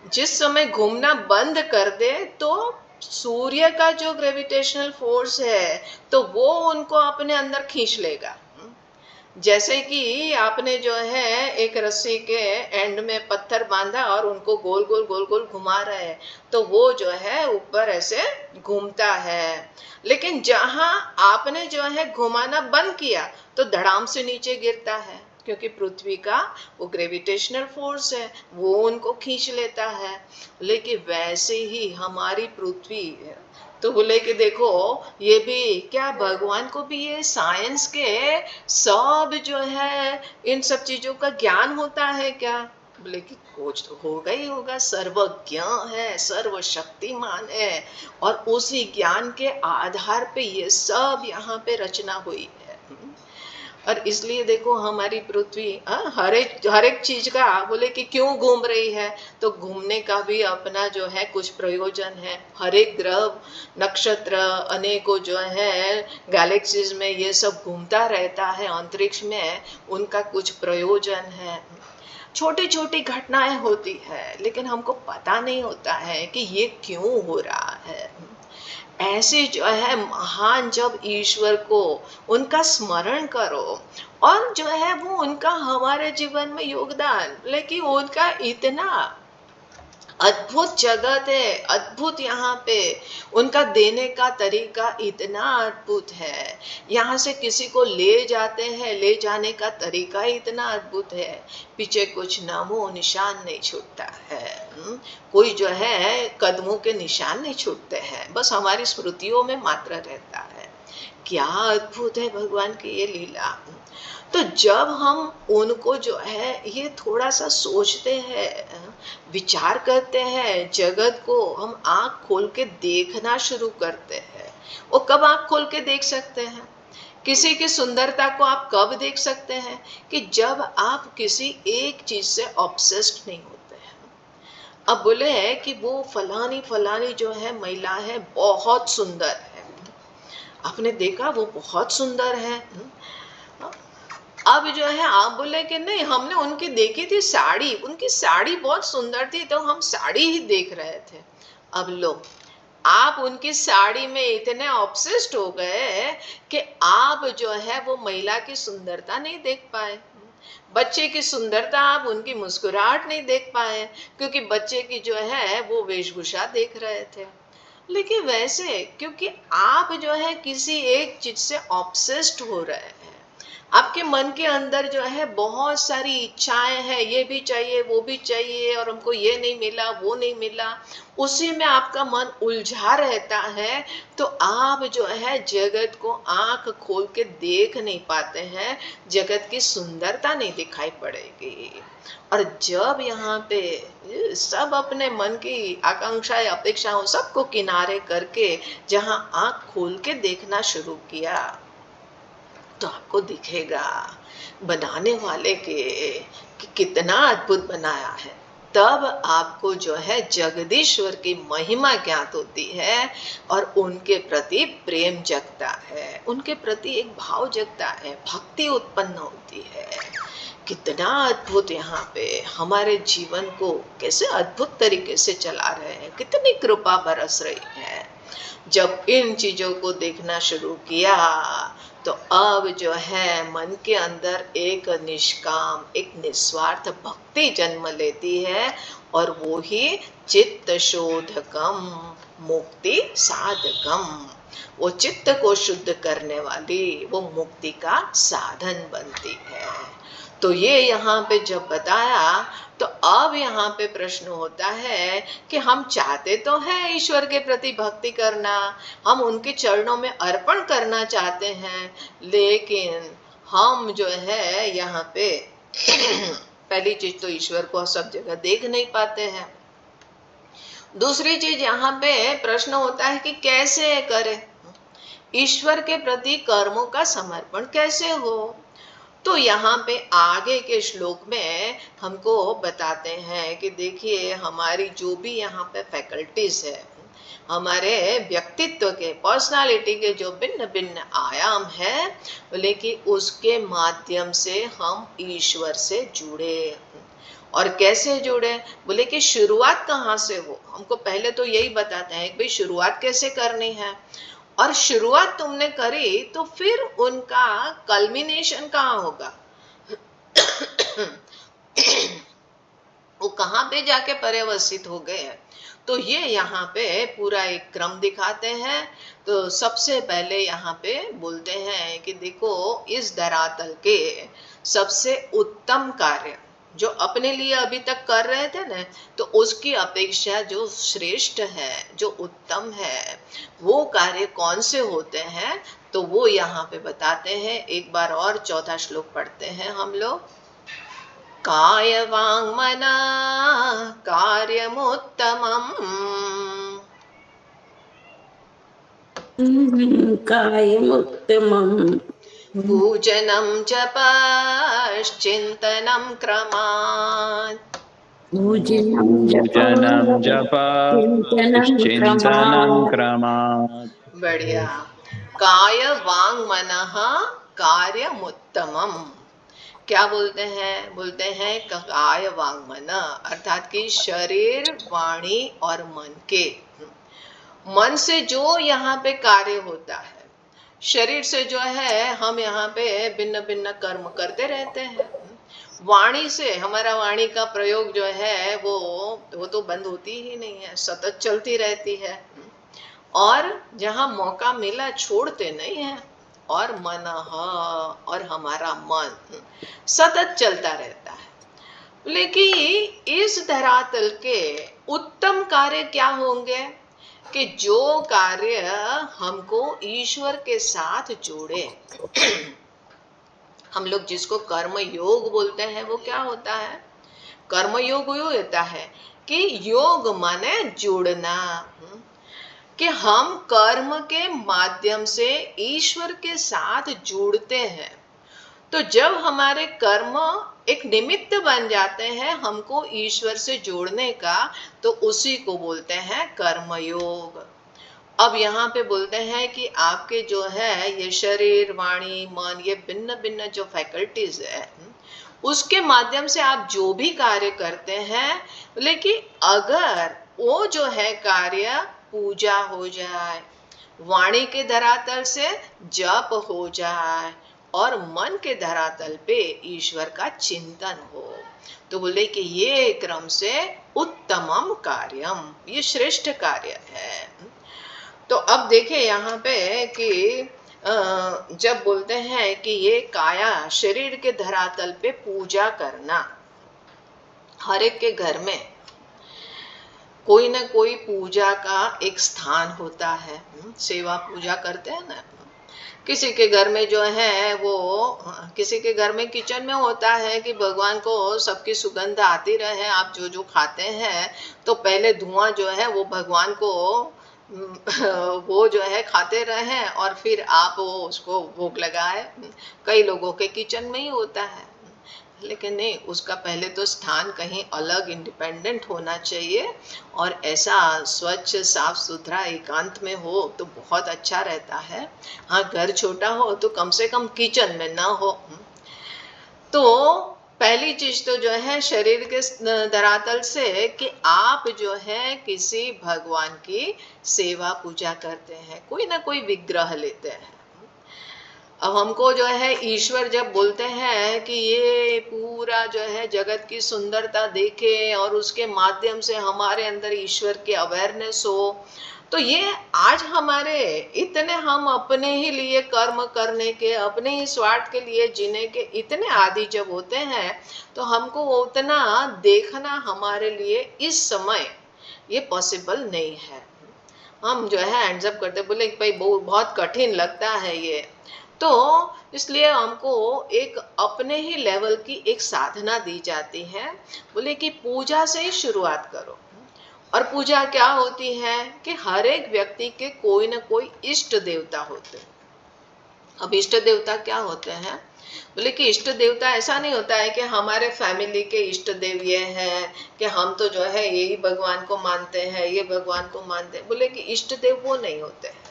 जिस समय घूमना बंद कर दे तो सूर्य का जो ग्रेविटेशनल फोर्स है तो वो उनको अपने अंदर खींच लेगा। जैसे कि आपने जो है एक रस्सी के एंड में पत्थर बांधा और उनको गोल गोल गोल गोल घुमा रहे हैं, तो वो जो है ऊपर ऐसे घूमता है। लेकिन जहां आपने जो है घुमाना बंद किया तो धड़ाम से नीचे गिरता है। क्योंकि पृथ्वी का वो ग्रेविटेशनल फोर्स है, वो उनको खींच लेता है। लेकिन वैसे ही हमारी पृथ्वी, तो बोले कि देखो ये भी क्या, भगवान को भी ये साइंस के सब जो है इन सब चीजों का ज्ञान होता है क्या? बोले कि कुछ तो होगा ही होगा, सर्वज्ञ है, सर्वशक्तिमान है, और उसी ज्ञान के आधार पे ये सब यहाँ पे रचना हुई है। और इसलिए देखो हमारी पृथ्वी हर एक चीज का बोले कि क्यों घूम रही है, तो घूमने का भी अपना जो है कुछ प्रयोजन है। हर एक ग्रह नक्षत्र अनेकों जो है गैलेक्सीज में ये सब घूमता रहता है अंतरिक्ष में, उनका कुछ प्रयोजन है। छोटी छोटी घटनाएं होती है लेकिन हमको पता नहीं होता है कि ये क्यों हो रहा है। ऐसे जो है महान जब ईश्वर को उनका स्मरण करो, और जो है वो उनका हमारे जीवन में योगदान, लेकिन उनका इतना अद्भुत जगत है, अद्भुत यहाँ पे उनका देने का तरीका इतना अद्भुत है। यहाँ से किसी को ले जाते हैं, ले जाने का तरीका इतना अद्भुत है, पीछे कुछ नामो निशान नहीं छूटता है। कोई जो है कदमों के निशान नहीं छूटते हैं, बस हमारी स्मृतियों में मात्र रहता है। क्या अद्भुत है भगवान की ये लीला। तो जब हम उनको जो है ये थोड़ा सा सोचते हैं, विचार करते हैं, जगत को हम आंख खोल के देखना शुरू करते हैं। वो कब आंख खोल के देख सकते हैं? किसी की सुंदरता को आप कब देख सकते हैं? कि जब आप किसी एक चीज से ऑब्सेस्ड नहीं होते हैं। अब बोले हैं कि वो फलानी फलानी जो है महिला है बहुत सुंदर है, आपने देखा वो बहुत सुंदर है। अब जो है आप बोले कि नहीं, हमने उनकी देखी थी साड़ी, उनकी साड़ी बहुत सुंदर थी तो हम साड़ी ही देख रहे थे। अब लो, आप उनकी साड़ी में इतने ऑब्सेस्ड हो गए कि आप जो है वो महिला की सुंदरता नहीं देख पाए। बच्चे की सुंदरता आप उनकी मुस्कुराहट नहीं देख पाए, क्योंकि बच्चे की जो है वो वेशभूषा देख रहे थे। लेकिन वैसे क्योंकि आप जो है किसी एक चीज से ऑब्सेस्ड हो रहे हैं, आपके मन के अंदर जो है बहुत सारी इच्छाएं हैं, ये भी चाहिए वो भी चाहिए, और हमको ये नहीं मिला वो नहीं मिला, उसी में आपका मन उलझा रहता है। तो आप जो है जगत को आंख खोल के देख नहीं पाते हैं, जगत की सुंदरता नहीं दिखाई पड़ेगी। और जब यहाँ पे सब अपने मन की आकांक्षाएं अपेक्षाओं सबको किनारे करके जहाँ आंख खोल के देखना शुरू किया, तो आपको दिखेगा बनाने वाले के कि कितना अद्भुत बनाया है। तब आपको जो है जगदीश्वर की महिमा ज्ञात होती है और उनके प्रति प्रेम जगता है, उनके प्रति एक भाव जगता है, भक्ति उत्पन्न होती है। कितना अद्भुत यहाँ पे हमारे जीवन को कैसे अद्भुत तरीके से चला रहे हैं, कितनी कृपा बरस रही है। जब इन चीजों को देखना शुरू किया तो अब जो है मन के अंदर एक निष्काम, एक निस्वार्थ भक्ति जन्म लेती है, और वो ही चित्त शोधकम मुक्ति साधकम, वो चित्त को शुद्ध करने वाली वो मुक्ति का साधन बनती है। तो ये यहाँ पे जब बताया, तो अब यहाँ पे प्रश्न होता है कि हम चाहते तो हैं ईश्वर के प्रति भक्ति करना, हम उनके चरणों में अर्पण करना चाहते हैं, लेकिन हम जो है यहाँ पे पहली चीज तो ईश्वर को सब जगह देख नहीं पाते हैं। दूसरी चीज यहाँ पे प्रश्न होता है कि कैसे करें, ईश्वर के प्रति कर्मों का समर्पण कैसे हो। तो यहाँ पे आगे के श्लोक में हमको बताते हैं कि देखिए हमारी जो भी यहाँ पे फैकल्टीज है, हमारे व्यक्तित्व के, पर्सनालिटी के जो भिन्न भिन्न आयाम है, बोले कि उसके माध्यम से हम ईश्वर से जुड़े। और कैसे जुड़े, बोले कि शुरुआत कहाँ से हो, हमको पहले तो यही बताते हैं कि भाई शुरुआत कैसे करनी है, और शुरुआत तुमने करी तो फिर उनका कल्मिनेशन कहाँ होगा वो कहाँ पे जाके पर्यवसित हो गए हैं। तो ये यहाँ पे पूरा एक क्रम दिखाते हैं। तो सबसे पहले यहाँ पे बोलते हैं कि देखो इस धरातल के सबसे उत्तम कार्य जो अपने लिए अभी तक कर रहे थे ना, तो उसकी अपेक्षा जो श्रेष्ठ है, जो उत्तम है, वो कार्य कौन से होते हैं, तो वो यहाँ पे बताते हैं। एक बार और चौथा श्लोक पढ़ते हैं हम लोग। काय वांग मना कार्यमुत्तमम् कायमुत्तमम् पूजनं जपश्चिन्तनं क्रमात्। पूजनं पूजनं जपश्चिन्तनं क्रमात्। बढ़िया। काय वांग मनः कार्यमुत्तमम्। क्या बोलते हैं? बोलते हैं काय वांग मन, अर्थात कि शरीर, वाणी और मन के, मन से जो यहाँ पे कार्य होता है, शरीर से जो है हम यहाँ पे भिन्न भिन्न कर्म करते रहते हैं। वाणी से हमारा वाणी का प्रयोग जो है वो तो बंद होती ही नहीं है, सतत चलती रहती है। और जहाँ मौका मिला छोड़ते नहीं है। और मन, और हमारा मन सतत चलता रहता है। लेकिन इस धरातल के उत्तम कार्य क्या होंगे कि जो कार्य हमको ईश्वर के साथ जोड़े। हम लोग जिसको कर्म योग बोलते हैं, वो क्या होता है? कर्म योग वो होता है कि योग माने जोड़ना, कि हम कर्म के माध्यम से ईश्वर के साथ जुड़ते हैं। तो जब हमारे कर्म एक निमित्त बन जाते हैं हमको ईश्वर से जोड़ने का, तो उसी को बोलते हैं कर्मयोग। अब यहाँ पे बोलते हैं कि आपके जो है ये शरीर, वाणी, मन, ये भिन्न भिन्न जो फैकल्टीज है, उसके माध्यम से आप जो भी कार्य करते हैं, लेकिन अगर वो जो है कार्य पूजा हो जाए, वाणी के धरातल से जप हो जाए, और मन के धरातल पे ईश्वर का चिंतन हो, तो बोले कि ये क्रम से उत्तमम कार्यम, ये श्रेष्ठ कार्य है। तो अब देखिए यहाँ पे कि जब बोलते हैं कि ये काया, शरीर के धरातल पे पूजा करना, हर एक के घर में कोई ना कोई पूजा का एक स्थान होता है। सेवा पूजा करते हैं ना। किसी के घर में जो है वो, किसी के घर में किचन में होता है कि भगवान को सबकी सुगंध आती रहे, आप जो जो खाते हैं तो पहले धुआं जो है वो भगवान को वो जो है खाते रहें और फिर आप वो उसको भोग लगाए। कई लोगों के किचन में ही होता है, लेकिन नहीं, उसका पहले तो स्थान कहीं अलग इंडिपेंडेंट होना चाहिए, और ऐसा स्वच्छ साफ सुथरा एकांत में हो तो बहुत अच्छा रहता है। हाँ, घर छोटा हो तो कम से कम किचन में ना हो। तो पहली चीज तो जो है शरीर के धरातल से कि आप जो है किसी भगवान की सेवा पूजा करते हैं, कोई ना कोई विग्रह लेते हैं। अब हमको जो है ईश्वर जब बोलते हैं कि ये पूरा जो है जगत की सुंदरता देखे और उसके माध्यम से हमारे अंदर ईश्वर की अवेयरनेस हो, तो ये आज हमारे इतने हम अपने ही लिए कर्म करने के, अपने ही स्वार्थ के लिए जीने के इतने आदि जब होते हैं, तो हमको उतना देखना हमारे लिए इस समय ये पॉसिबल नहीं है। हम जो है हैंड्स अप करते, बोले भाई बहुत कठिन लगता है ये, तो इसलिए हमको एक अपने ही लेवल की एक साधना दी जाती है। बोले कि पूजा से ही शुरुआत करो। और पूजा क्या होती है कि हर एक व्यक्ति के कोई ना कोई इष्ट देवता होते हैं। अब इष्ट देवता क्या होते हैं? बोले कि इष्ट देवता ऐसा नहीं होता है कि हमारे फैमिली के इष्ट देव ये हैं कि हम तो जो है यही भगवान को मानते हैं, ये भगवान को मानते हैं। बोले कि इष्ट देव वो नहीं होते हैं।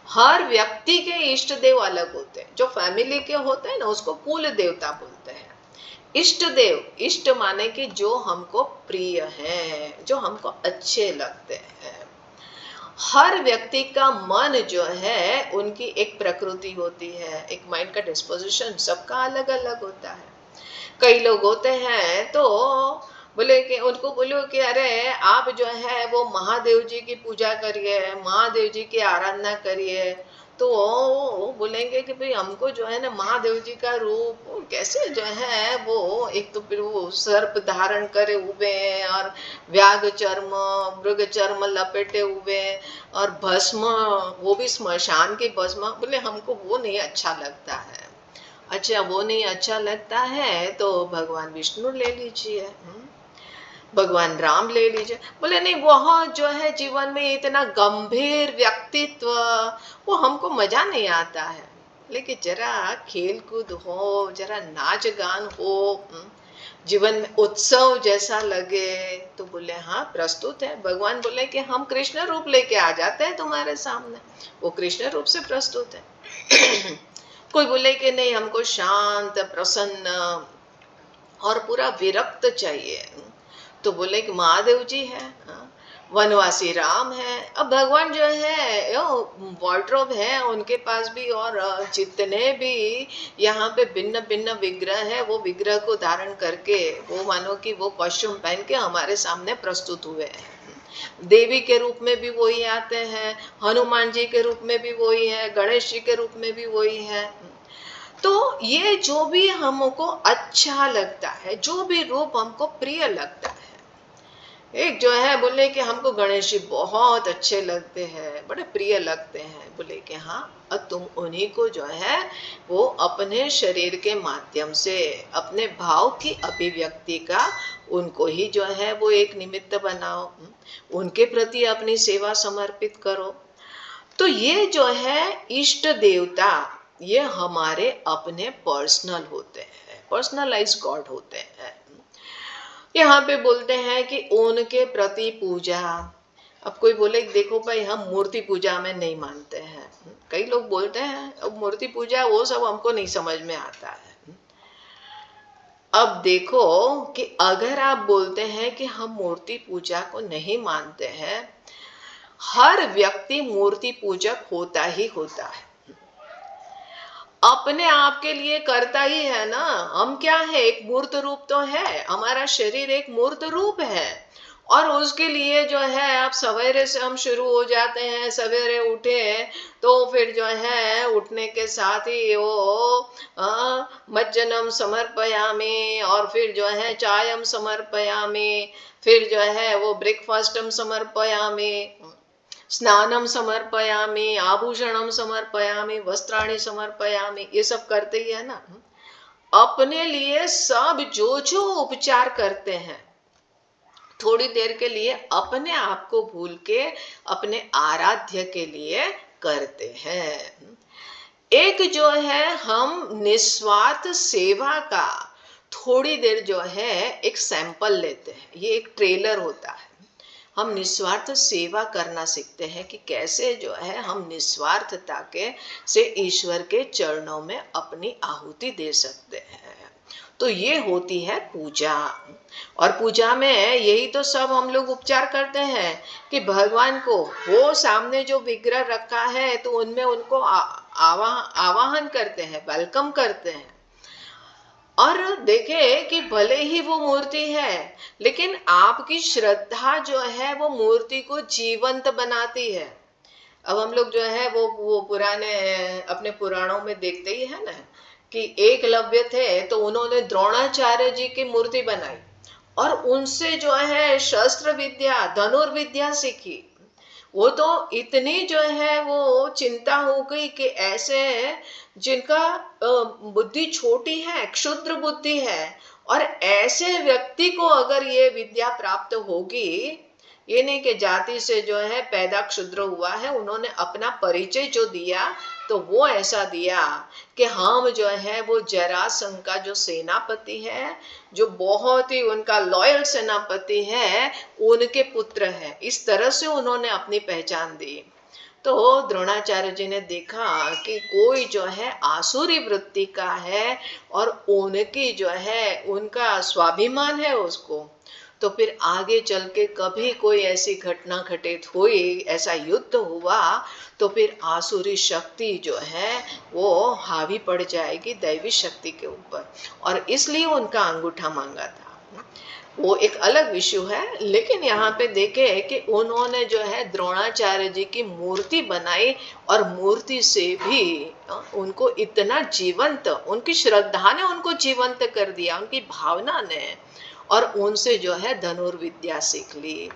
हर व्यक्ति के इष्ट देव अलग होते हैं। जो फैमिली के होते हैं ना, उसको कुल देवता बोलते हैं। इष्ट देव, इष्ट माने कि जो हमको प्रिय है, जो हमको अच्छे लगते हैं। हर व्यक्ति का मन जो है उनकी एक प्रकृति होती है, एक माइंड का डिस्पोजिशन सबका अलग अलग होता है। कई लोग होते हैं तो बोले कि उनको बोलो कि अरे आप जो है वो महादेव जी की पूजा करिए, महादेव जी की आराधना करिए। तो वो बोलेंगे कि भाई हमको जो है ना महादेव जी का रूप वो कैसे जो है वो, एक तो फिर वो सर्प धारण करे हुए हैं और व्याघ चर्म मृग चर्म लपेटे हुए और भस्म, वो भी स्मशान की भस्म, बोले हमको वो नहीं अच्छा लगता है। अच्छा वो नहीं अच्छा लगता है तो भगवान विष्णु ले लीजिए, भगवान राम ले लीजिए। बोले नहीं वह जो है जीवन में इतना गंभीर व्यक्तित्व वो हमको मजा नहीं आता है, लेकिन जरा खेल कूद हो, जरा नाच गान हो, जीवन में उत्सव जैसा लगे, तो बोले हाँ प्रस्तुत है। भगवान बोले कि हम कृष्ण रूप लेके आ जाते हैं तुम्हारे सामने, वो कृष्ण रूप से प्रस्तुत है। कोई बोले कि नहीं हमको शांत प्रसन्न और पूरा विरक्त चाहिए, तो बोले कि महादेव जी है, वनवासी राम है। अब भगवान जो है वार्डरोब है उनके पास भी, और जितने भी यहाँ पे भिन्न भिन्न विग्रह है वो विग्रह को धारण करके वो मानो कि वो कॉस्ट्यूम पहन के हमारे सामने प्रस्तुत हुए हैं। देवी के रूप में भी वही आते हैं, हनुमान जी के रूप में भी वही है, गणेश जी के रूप में भी वही है। तो ये जो भी हमको अच्छा लगता है, जो भी रूप हमको प्रिय लगता है, एक जो है बोले कि हमको गणेश जी बहुत अच्छे लगते हैं, बड़े प्रिय लगते हैं। बोले कि हाँ, और तुम उन्हीं को जो है वो अपने शरीर के माध्यम से अपने भाव की अभिव्यक्ति का उनको ही जो है वो एक निमित्त बनाओ, उनके प्रति अपनी सेवा समर्पित करो। तो ये जो है इष्ट देवता ये हमारे अपने पर्सनल होते हैं, पर्सनलाइज गॉड होते हैं। यहाँ पे बोलते हैं कि उनके प्रति पूजा। अब कोई बोले देखो भाई हम मूर्ति पूजा में नहीं मानते हैं, कई लोग बोलते हैं अब मूर्ति पूजा वो सब हमको नहीं समझ में आता है। अब देखो कि अगर आप बोलते हैं कि हम मूर्ति पूजा को नहीं मानते हैं, हर व्यक्ति मूर्ति पूजक होता ही होता है, अपने आप के लिए करता ही है ना। हम क्या है, एक मूर्त रूप तो है, हमारा शरीर एक मूर्त रूप है, और उसके लिए जो है आप सवेरे से हम शुरू हो जाते हैं, सवेरे उठे तो फिर जो है उठने के साथ ही वो मज्जनम समर्पयामि, और फिर जो है चायम समर्पयामि, फिर जो है वो ब्रेकफास्टम समर्पयामि, स्नानम समर्पयामि, आभूषणम समर्पयामि, वस्त्राणि समर्पयामि, ये सब करते ही है ना। अपने लिए सब जो जो उपचार करते हैं थोड़ी देर के लिए अपने आप को भूल के अपने आराध्य के लिए करते हैं। एक जो है हम निस्वार्थ सेवा का थोड़ी देर जो है एक सैंपल लेते हैं, ये एक ट्रेलर होता है। हम निस्वार्थ सेवा करना सीखते हैं कि कैसे जो है हम निस्वार्थता के से ईश्वर के चरणों में अपनी आहुति दे सकते हैं। तो ये होती है पूजा, और पूजा में यही तो सब हम लोग उपचार करते हैं कि भगवान को वो सामने जो विग्रह रखा है तो उनमें उनको आवाहन करते हैं, वेलकम करते हैं, और देखे कि भले ही वो मूर्ति है लेकिन आपकी श्रद्धा जो है वो मूर्ति को जीवंत बनाती है। अब हम लोग जो है वो पुराने अपने पुराणों में देखते ही है ना कि एकलव्य थे तो उन्होंने द्रोणाचार्य जी की मूर्ति बनाई और उनसे जो है शस्त्र विद्या धनुर्विद्या सीखी। वो तो इतनी जो है वो चिंता हो गई कि ऐसे जिनका बुद्धि छोटी है, क्षुद्र बुद्धि है, और ऐसे व्यक्ति को अगर ये विद्या प्राप्त होगी, ये नहीं कि जाति से जो है पैदा क्षुद्र हुआ है, उन्होंने अपना परिचय जो दिया तो वो ऐसा दिया कि हम जो है वो जरासंध का जो सेनापति है, जो बहुत ही उनका लॉयल सेनापति है, उनके पुत्र है। इस तरह से उन्होंने अपनी पहचान दी। तो द्रोणाचार्य जी ने देखा कि कोई जो है आसुरी वृत्ति का है और उनकी जो है उनका स्वाभिमान है उसको, तो फिर आगे चल के कभी कोई ऐसी घटना घटित हुई, ऐसा युद्ध हुआ, तो फिर आसुरी शक्ति जो है वो हावी पड़ जाएगी दैवी शक्ति के ऊपर, और इसलिए उनका अंगूठा मांगा था। वो एक अलग विषय है। लेकिन यहाँ पे देखे कि उन्होंने जो है द्रोणाचार्य जी की मूर्ति बनाई, और मूर्ति से भी उनको इतना जीवंत, उनकी श्रद्धा ने उनको जीवंत कर दिया, उनकी भावना ने, और उनसे जो है धनुर्विद्या सीख ली।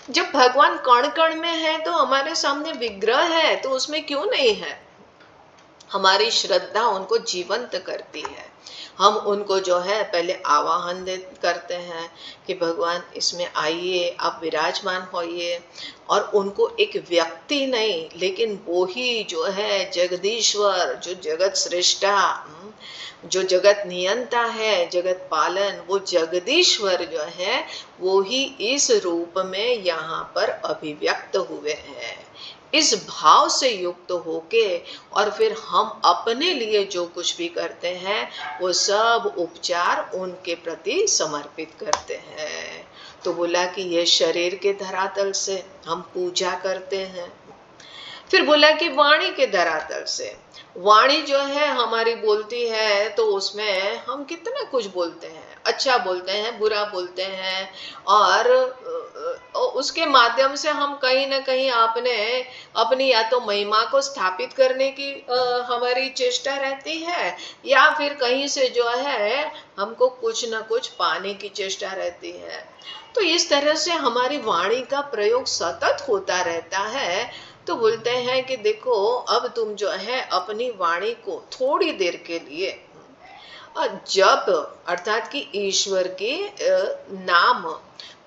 जब भगवान कण कण में है तो हमारे सामने विग्रह है, तो उसमें क्यों नहीं है? हमारी श्रद्धा उनको जीवंत करती है। हम उनको जो है पहले आवाहन करते हैं कि भगवान इसमें आइए, आप विराजमान होइए, और उनको एक व्यक्ति नहीं, लेकिन वो ही जो है जगदीश्वर, जो जगत श्रेष्ठा, जो जगत नियंता है, जगत पालन, वो जगदीश्वर जो है वो ही इस रूप में यहाँ पर अभिव्यक्त हुए हैं। इस भाव से युक्त होके और फिर हम अपने लिए जो कुछ भी करते हैं वो सब उपचार उनके प्रति समर्पित करते हैं। तो बोला कि ये शरीर के धरातल से हम पूजा करते हैं। फिर बोला कि वाणी के धरातल से, वाणी जो है हमारी बोलती है, तो उसमें हम कितना कुछ बोलते हैं, अच्छा बोलते हैं, बुरा बोलते हैं, और उसके माध्यम से हम कहीं ना कहीं अपनी या तो महिमा को स्थापित करने की हमारी चेष्टा रहती है, या फिर कहीं से जो है हमको कुछ ना कुछ पाने की चेष्टा रहती है। तो इस तरह से हमारी वाणी का प्रयोग सतत होता रहता है। तो बोलते हैं कि देखो, अब तुम जो है अपनी वाणी को थोड़ी देर के लिए जप, अर्थात कि ईश्वर के नाम,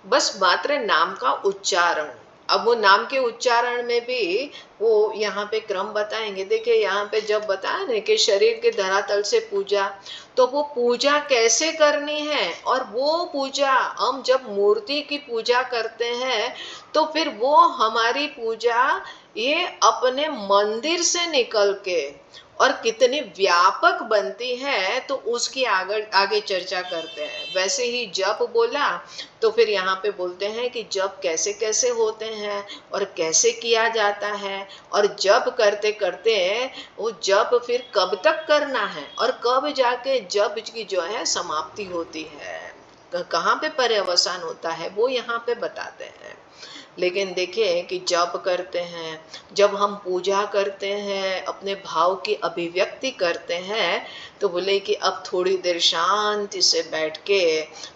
बस मात्र नाम का उच्चारण। अब वो नाम के उच्चारण में भी वो यहाँ पे क्रम बताएंगे। देखिए यहाँ पे जब बताया ना कि शरीर के धरातल से पूजा, तो वो पूजा कैसे करनी है, और वो पूजा हम जब मूर्ति की पूजा करते हैं तो फिर वो हमारी पूजा ये अपने मंदिर से निकल के और कितनी व्यापक बनती है, तो उसकी आगे चर्चा करते हैं। वैसे ही जप बोला तो फिर यहाँ पे बोलते हैं कि जप कैसे कैसे होते हैं और कैसे किया जाता है, और जप करते करते वो जप फिर कब तक करना है और कब जाके जप की जो है समाप्ति होती है, कहाँ पे पर्यवसान होता है, वो यहाँ पे बताते हैं। लेकिन देखिए कि जप करते हैं, जब हम पूजा करते हैं, अपने भाव की अभिव्यक्ति करते हैं, तो बोले कि अब थोड़ी देर शांति से बैठ के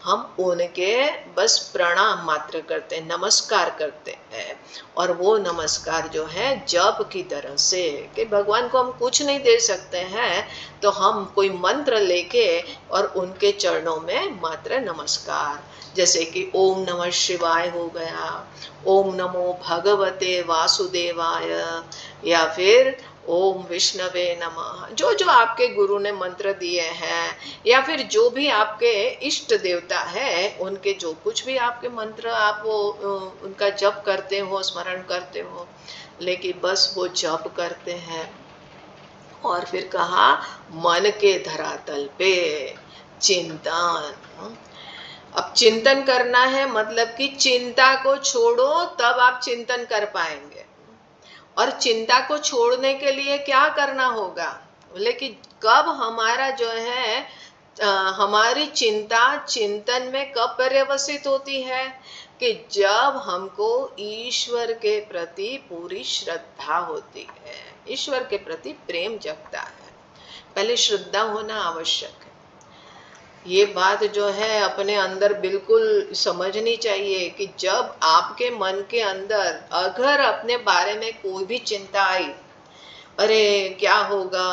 हम उनके बस प्रणाम मात्र करते हैं, नमस्कार करते हैं। और वो नमस्कार जो है जप की तरह से, कि भगवान को हम कुछ नहीं दे सकते हैं, तो हम कोई मंत्र लेके और उनके चरणों में मात्र नमस्कार, जैसे कि ओम नमः शिवाय हो गया, ओम नमो भगवते वासुदेवाय, या फिर ओम विष्णवे नमः, जो जो आपके गुरु ने मंत्र दिए हैं, या फिर जो भी आपके इष्ट देवता है उनके जो कुछ भी आपके मंत्र आप वो उनका जप करते हो, स्मरण करते हो, लेकिन बस वो जप करते हैं। और फिर कहा मन के धरातल पे चिंतन। अब चिंतन करना है, मतलब कि चिंता को छोड़ो तब आप चिंतन कर पाएंगे। और चिंता को छोड़ने के लिए क्या करना होगा, बोले कि कब हमारा जो है हमारी चिंता चिंतन में कब पर्यवसित होती है, कि जब हमको ईश्वर के प्रति पूरी श्रद्धा होती है, ईश्वर के प्रति प्रेम जगता है। पहले श्रद्धा होना आवश्यक है। ये बात जो है अपने अंदर बिल्कुल समझनी चाहिए कि जब आपके मन के अंदर अगर अपने बारे में कोई भी चिंता आई, अरे क्या होगा,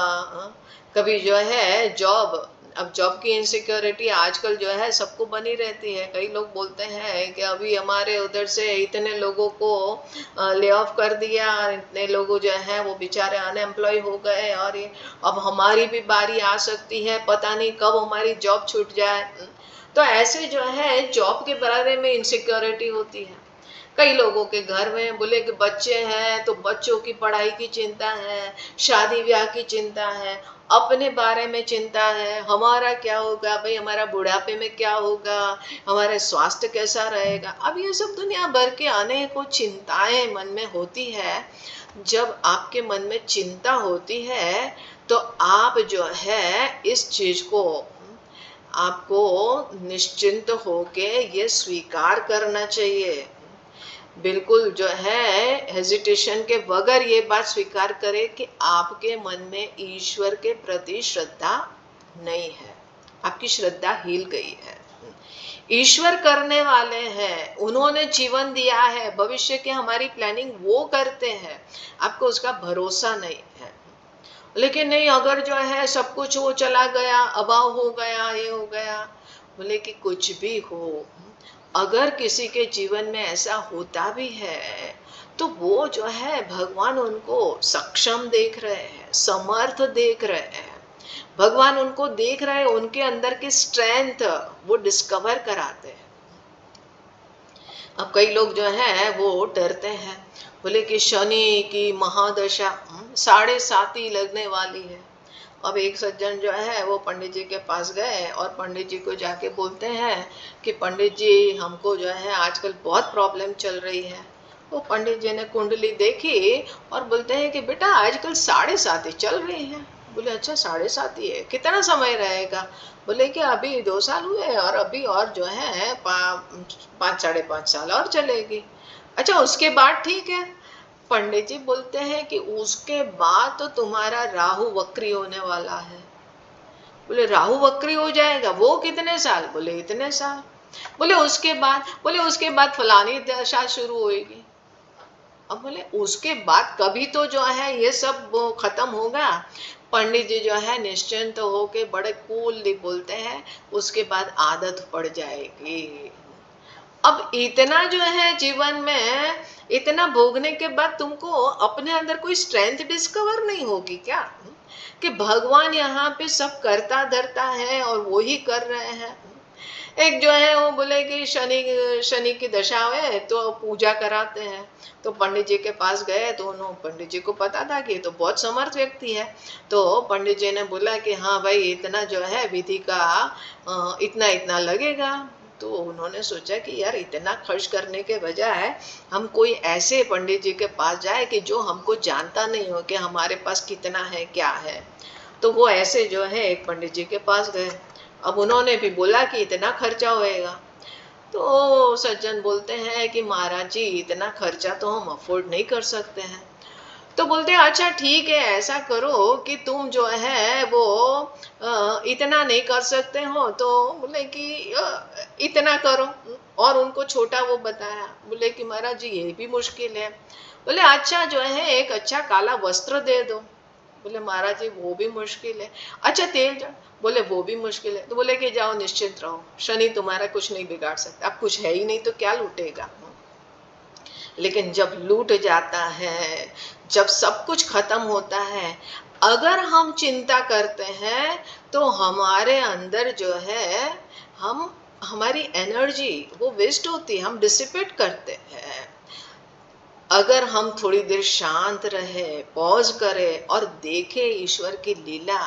कभी जो है जॉब, अब जॉब की इनसिक्योरिटी आजकल जो है सबको बनी रहती है। कई लोग बोलते हैं कि अभी हमारे उधर से इतने लोगों को ले ऑफ कर दिया, इतने लोग जो है वो बेचारे अनएम्प्लॉय हो गए, और ये अब हमारी भी बारी आ सकती है, पता नहीं कब हमारी जॉब छूट जाए। तो ऐसे जो है जॉब के बारे में इनसिक्योरिटी होती है। कई लोगों के घर में बोले कि बच्चे हैं तो बच्चों की पढ़ाई की चिंता है, शादी ब्याह की चिंता है, अपने बारे में चिंता है, हमारा क्या होगा भाई, हमारा बुढ़ापे में क्या होगा, हमारा स्वास्थ्य कैसा रहेगा। अब ये सब दुनिया भर के अनेकों चिंताएं मन में होती है। जब आपके मन में चिंता होती है तो आप जो है इस चीज को आपको निश्चिंत होके ये स्वीकार करना चाहिए, बिल्कुल जो है हेजिटेशन के बगैर ये बात स्वीकार करें कि आपके मन में ईश्वर के प्रति श्रद्धा नहीं है, आपकी श्रद्धा हिल गई है। ईश्वर करने वाले हैं, उन्होंने जीवन दिया है, भविष्य की हमारी प्लानिंग वो करते हैं, आपको उसका भरोसा नहीं है। लेकिन नहीं, अगर जो है सब कुछ वो चला गया, अभाव हो गया, ये हो गया, बोले कि कुछ भी हो, अगर किसी के जीवन में ऐसा होता भी है तो वो जो है भगवान उनको सक्षम देख रहे हैं, समर्थ देख रहे हैं, भगवान उनको देख रहे हैं, उनके अंदर की स्ट्रेंथ वो डिस्कवर कराते हैं। अब कई लोग जो है वो डरते हैं, बोले कि शनि की महादशा 7.5 लगने वाली है। अब एक सज्जन जो है वो पंडित जी के पास गए और पंडित जी को जाके बोलते हैं कि पंडित जी हमको जो है आजकल बहुत प्रॉब्लम चल रही है। वो पंडित जी ने कुंडली देखी और बोलते हैं कि बेटा आजकल 7.5 चल रही है। बोले अच्छा 7.5 है, कितना समय रहेगा? बोले कि अभी 2 साल हुए और अभी और जो है 5-5.5 साल और चलेगी। अच्छा उसके बाद ठीक है। पंडित जी बोलते हैं कि उसके बाद तो तुम्हारा राहु वक्री होने वाला है। बोले राहु वक्री हो जाएगा, वो कितने साल? बोले इतने साल। बोले उसके बाद? बोले उसके बाद फलानी दशा शुरू होगी। अब बोले उसके बाद कभी तो जो है ये सब खत्म होगा। पंडित जी जो है निश्चिंत होके बड़े कूलली बोलते हैं उसके बाद आदत पड़ जाएगी। अब इतना जो है जीवन में इतना भोगने के बाद तुमको अपने अंदर कोई स्ट्रेंथ डिस्कवर नहीं होगी क्या, कि भगवान यहाँ पे सब करता धरता है और वो ही कर रहे हैं। एक जो है वो बोले कि शनि की दशा है तो पूजा कराते हैं। तो पंडित जी के पास गए तो पंडित जी को पता था कि तो बहुत समर्थ व्यक्ति है। तो पंडित जी ने बोला कि हाँ भाई इतना जो है विधि का इतना इतना लगेगा। तो उन्होंने सोचा कि यार इतना खर्च करने के बजाय हम कोई ऐसे पंडित जी के पास जाए कि जो हमको जानता नहीं हो कि हमारे पास कितना है क्या है। तो वो ऐसे जो है एक पंडित जी के पास गए। अब उन्होंने भी बोला कि इतना खर्चा होएगा। तो सज्जन बोलते हैं कि महाराज जी इतना खर्चा तो हम अफोर्ड नहीं कर सकते हैं। तो बोलते हैं अच्छा ठीक है, ऐसा करो कि तुम जो है वो इतना नहीं कर सकते हो तो बोले कि इतना करो। और उनको छोटा वो बताया। बोले कि महाराज जी ये भी मुश्किल है। बोले अच्छा जो है एक अच्छा काला वस्त्र दे दो। बोले महाराज जी वो भी मुश्किल है। अच्छा तेल जा। बोले वो भी मुश्किल है। तो बोले कि जाओ निश्चिंत रहो, शनि तुम्हारा कुछ नहीं बिगाड़ सकता। अब कुछ है ही नहीं तो क्या लूटेगा। लेकिन जब लूट जाता है, जब सब कुछ खत्म होता है, अगर हम चिंता करते हैं तो हमारे अंदर जो है हम हमारी एनर्जी वो वेस्ट होती है, हम डिसिपेट करते हैं। अगर हम थोड़ी देर शांत रहे, पॉज करें और देखें ईश्वर की लीला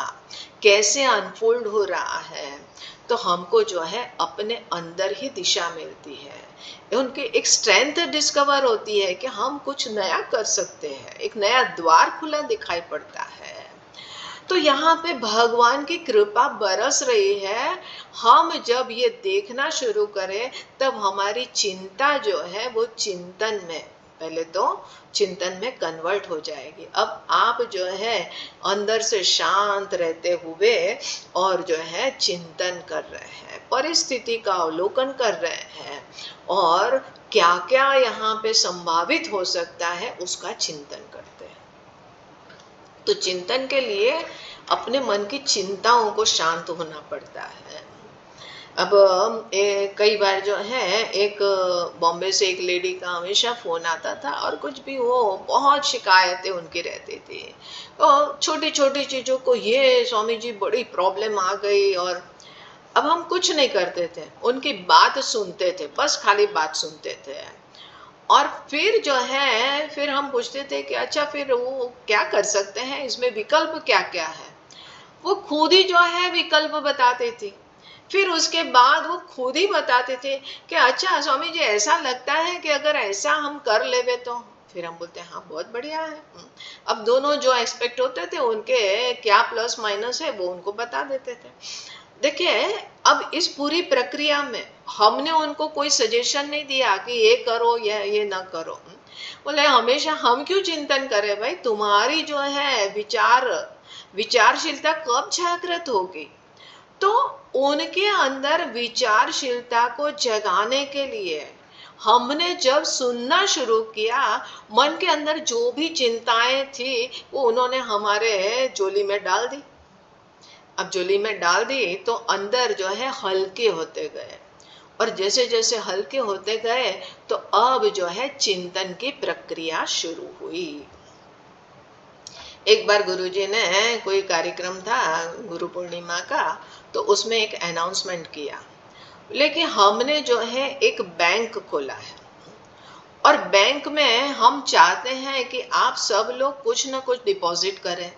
कैसे अनफोल्ड हो रहा है, तो हमको जो है अपने अंदर ही दिशा मिलती है, उनकी एक स्ट्रेंथ डिस्कवर होती है कि हम कुछ नया कर सकते हैं, एक नया द्वार खुला दिखाई पड़ता है। तो यहाँ पे भगवान की कृपा बरस रही है। हम जब ये देखना शुरू करें तब हमारी चिंता जो है वो चिंतन में, पहले तो चिंतन में कन्वर्ट हो जाएगी। अब आप जो है अंदर से शांत रहते हुए और जो है चिंतन कर रहे हैं, परिस्थिति का अवलोकन कर रहे हैं और क्या क्या यहाँ पे संभावित हो सकता है उसका चिंतन करते हैं। तो चिंतन के लिए अपने मन की चिंताओं को शांत होना पड़ता है। अब कई बार जो है एक बॉम्बे से एक लेडी का हमेशा फोन आता था और कुछ भी वो बहुत शिकायतें उनकी रहती थी। तो छोटी छोटी चीज़ों को ये स्वामी जी बड़ी प्रॉब्लम आ गई। और अब हम कुछ नहीं करते थे, उनकी बात सुनते थे, बस खाली बात सुनते थे। और फिर जो है फिर हम पूछते थे कि अच्छा फिर वो क्या कर सकते हैं, इसमें विकल्प क्या क्या है। वो खुद ही जो है विकल्प बताते थे। फिर उसके बाद वो खुद ही बताते थे कि अच्छा स्वामी जी ऐसा लगता है कि अगर ऐसा हम कर लेवे तो। फिर हम बोलते हैं हाँ बहुत बढ़िया है। अब दोनों जो एक्सपेक्ट होते थे उनके क्या प्लस माइनस है वो उनको बता देते थे। देखिए अब इस पूरी प्रक्रिया में हमने उनको कोई सजेशन नहीं दिया कि ये करो या ये ना करो। बोले हमेशा हम क्यों चिंतन करें भाई, तुम्हारी जो है विचारशीलता कब जागृत होगी। तो उनके अंदर विचारशीलता को जगाने के लिए हमने जब सुनना शुरू किया, मन के अंदर जो भी चिंताएं थी वो उन्होंने हमारे झोली में डाल दी। अब झोली में डाल दी तो अंदर जो है हल्के होते गए, और जैसे जैसे हल्के होते गए तो अब जो है चिंतन की प्रक्रिया शुरू हुई। एक बार गुरुजी ने कोई कार्यक्रम था गुरु पूर्णिमा का, तो उसमें एक अनाउंसमेंट किया, लेकिन हमने जो है एक बैंक खोला है, और बैंक में हम चाहते हैं कि आप सब लोग कुछ ना कुछ डिपॉजिट करें।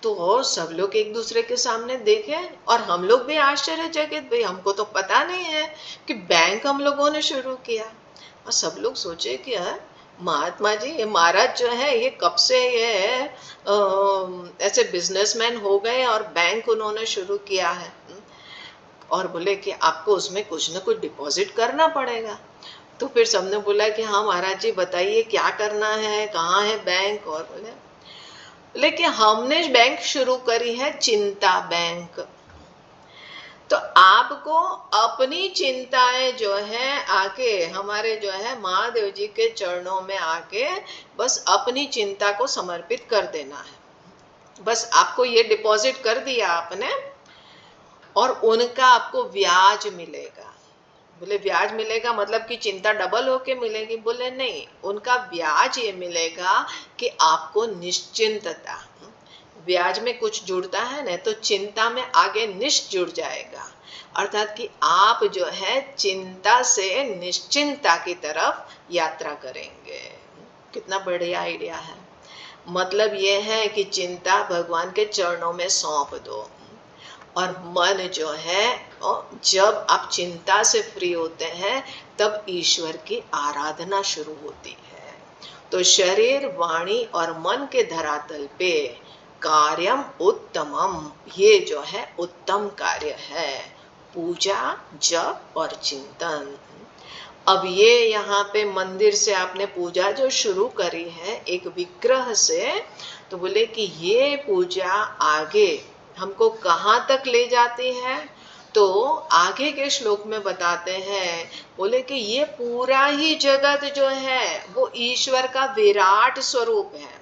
तो सब लोग एक दूसरे के सामने देखें, और हम लोग भी आश्चर्यचकित, भाई हमको तो पता नहीं है कि बैंक हम लोगों ने शुरू किया। और सब लोग सोचे कि महात्मा जी, ये महाराज जो है ये कब से ये ऐसे बिजनेसमैन हो गए और बैंक उन्होंने शुरू किया है। और बोले कि आपको उसमें कुछ ना कुछ डिपॉजिट करना पड़ेगा। तो फिर सबने बोला कि हाँ महाराज जी बताइए क्या करना है, कहाँ है बैंक। और बोले लेकिन हमने बैंक शुरू करी है चिंता बैंक। तो आपको अपनी चिंताएं जो है आके हमारे जो है महादेव जी के चरणों में आके बस अपनी चिंता को समर्पित कर देना है। बस आपको ये डिपॉजिट कर दिया आपने, और उनका आपको ब्याज मिलेगा। बोले ब्याज मिलेगा मतलब कि चिंता डबल होके मिलेगी। बोले नहीं, उनका ब्याज ये मिलेगा कि आपको निश्चिंतता, ब्याज में कुछ जुड़ता है ना, तो चिंता में आगे निश्च जुड़ जाएगा, अर्थात कि आप जो है चिंता से निश्चिंता की तरफ यात्रा करेंगे। कितना बढ़िया आइडिया है। मतलब ये है कि चिंता भगवान के चरणों में सौंप दो, और मन जो है जब आप चिंता से फ्री होते हैं तब ईश्वर की आराधना शुरू होती है। तो शरीर, वाणी और मन के धरातल पे कार्यम उत्तमम, ये जो है उत्तम कार्य है, पूजा, जप और चिंतन। अब ये यहाँ पे मंदिर से आपने पूजा जो शुरू करी है एक विग्रह से, तो बोले कि ये पूजा आगे हमको कहाँ तक ले जाती है। तो आगे के श्लोक में बताते हैं, बोले कि ये पूरा ही जगत जो है वो ईश्वर का विराट स्वरूप है।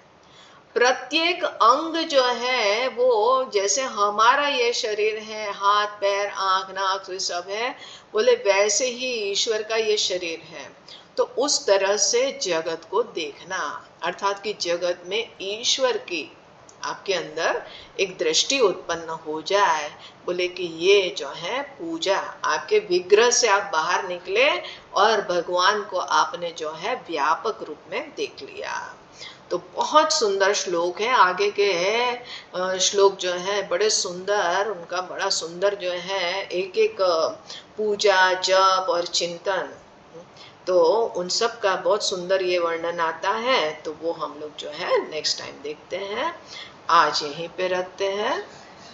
प्रत्येक अंग जो है वो जैसे हमारा ये शरीर है, हाथ पैर आंख नाक सब है, बोले वैसे ही ईश्वर का ये शरीर है। तो उस तरह से जगत को देखना, अर्थात कि जगत में ईश्वर की आपके अंदर एक दृष्टि उत्पन्न हो जाए। बोले कि ये जो है पूजा, आपके विग्रह से आप बाहर निकले और भगवान को आपने जो है व्यापक रूप में देख लिया। तो बहुत सुंदर श्लोक है। आगे के श्लोक जो है बड़े सुंदर, उनका बड़ा सुंदर जो है एक एक पूजा, जप और चिंतन, तो उन सब का बहुत सुंदर ये वर्णन आता है। तो वो हम लोग जो है नेक्स्ट टाइम देखते हैं। आज यहीं पे रखते हैं।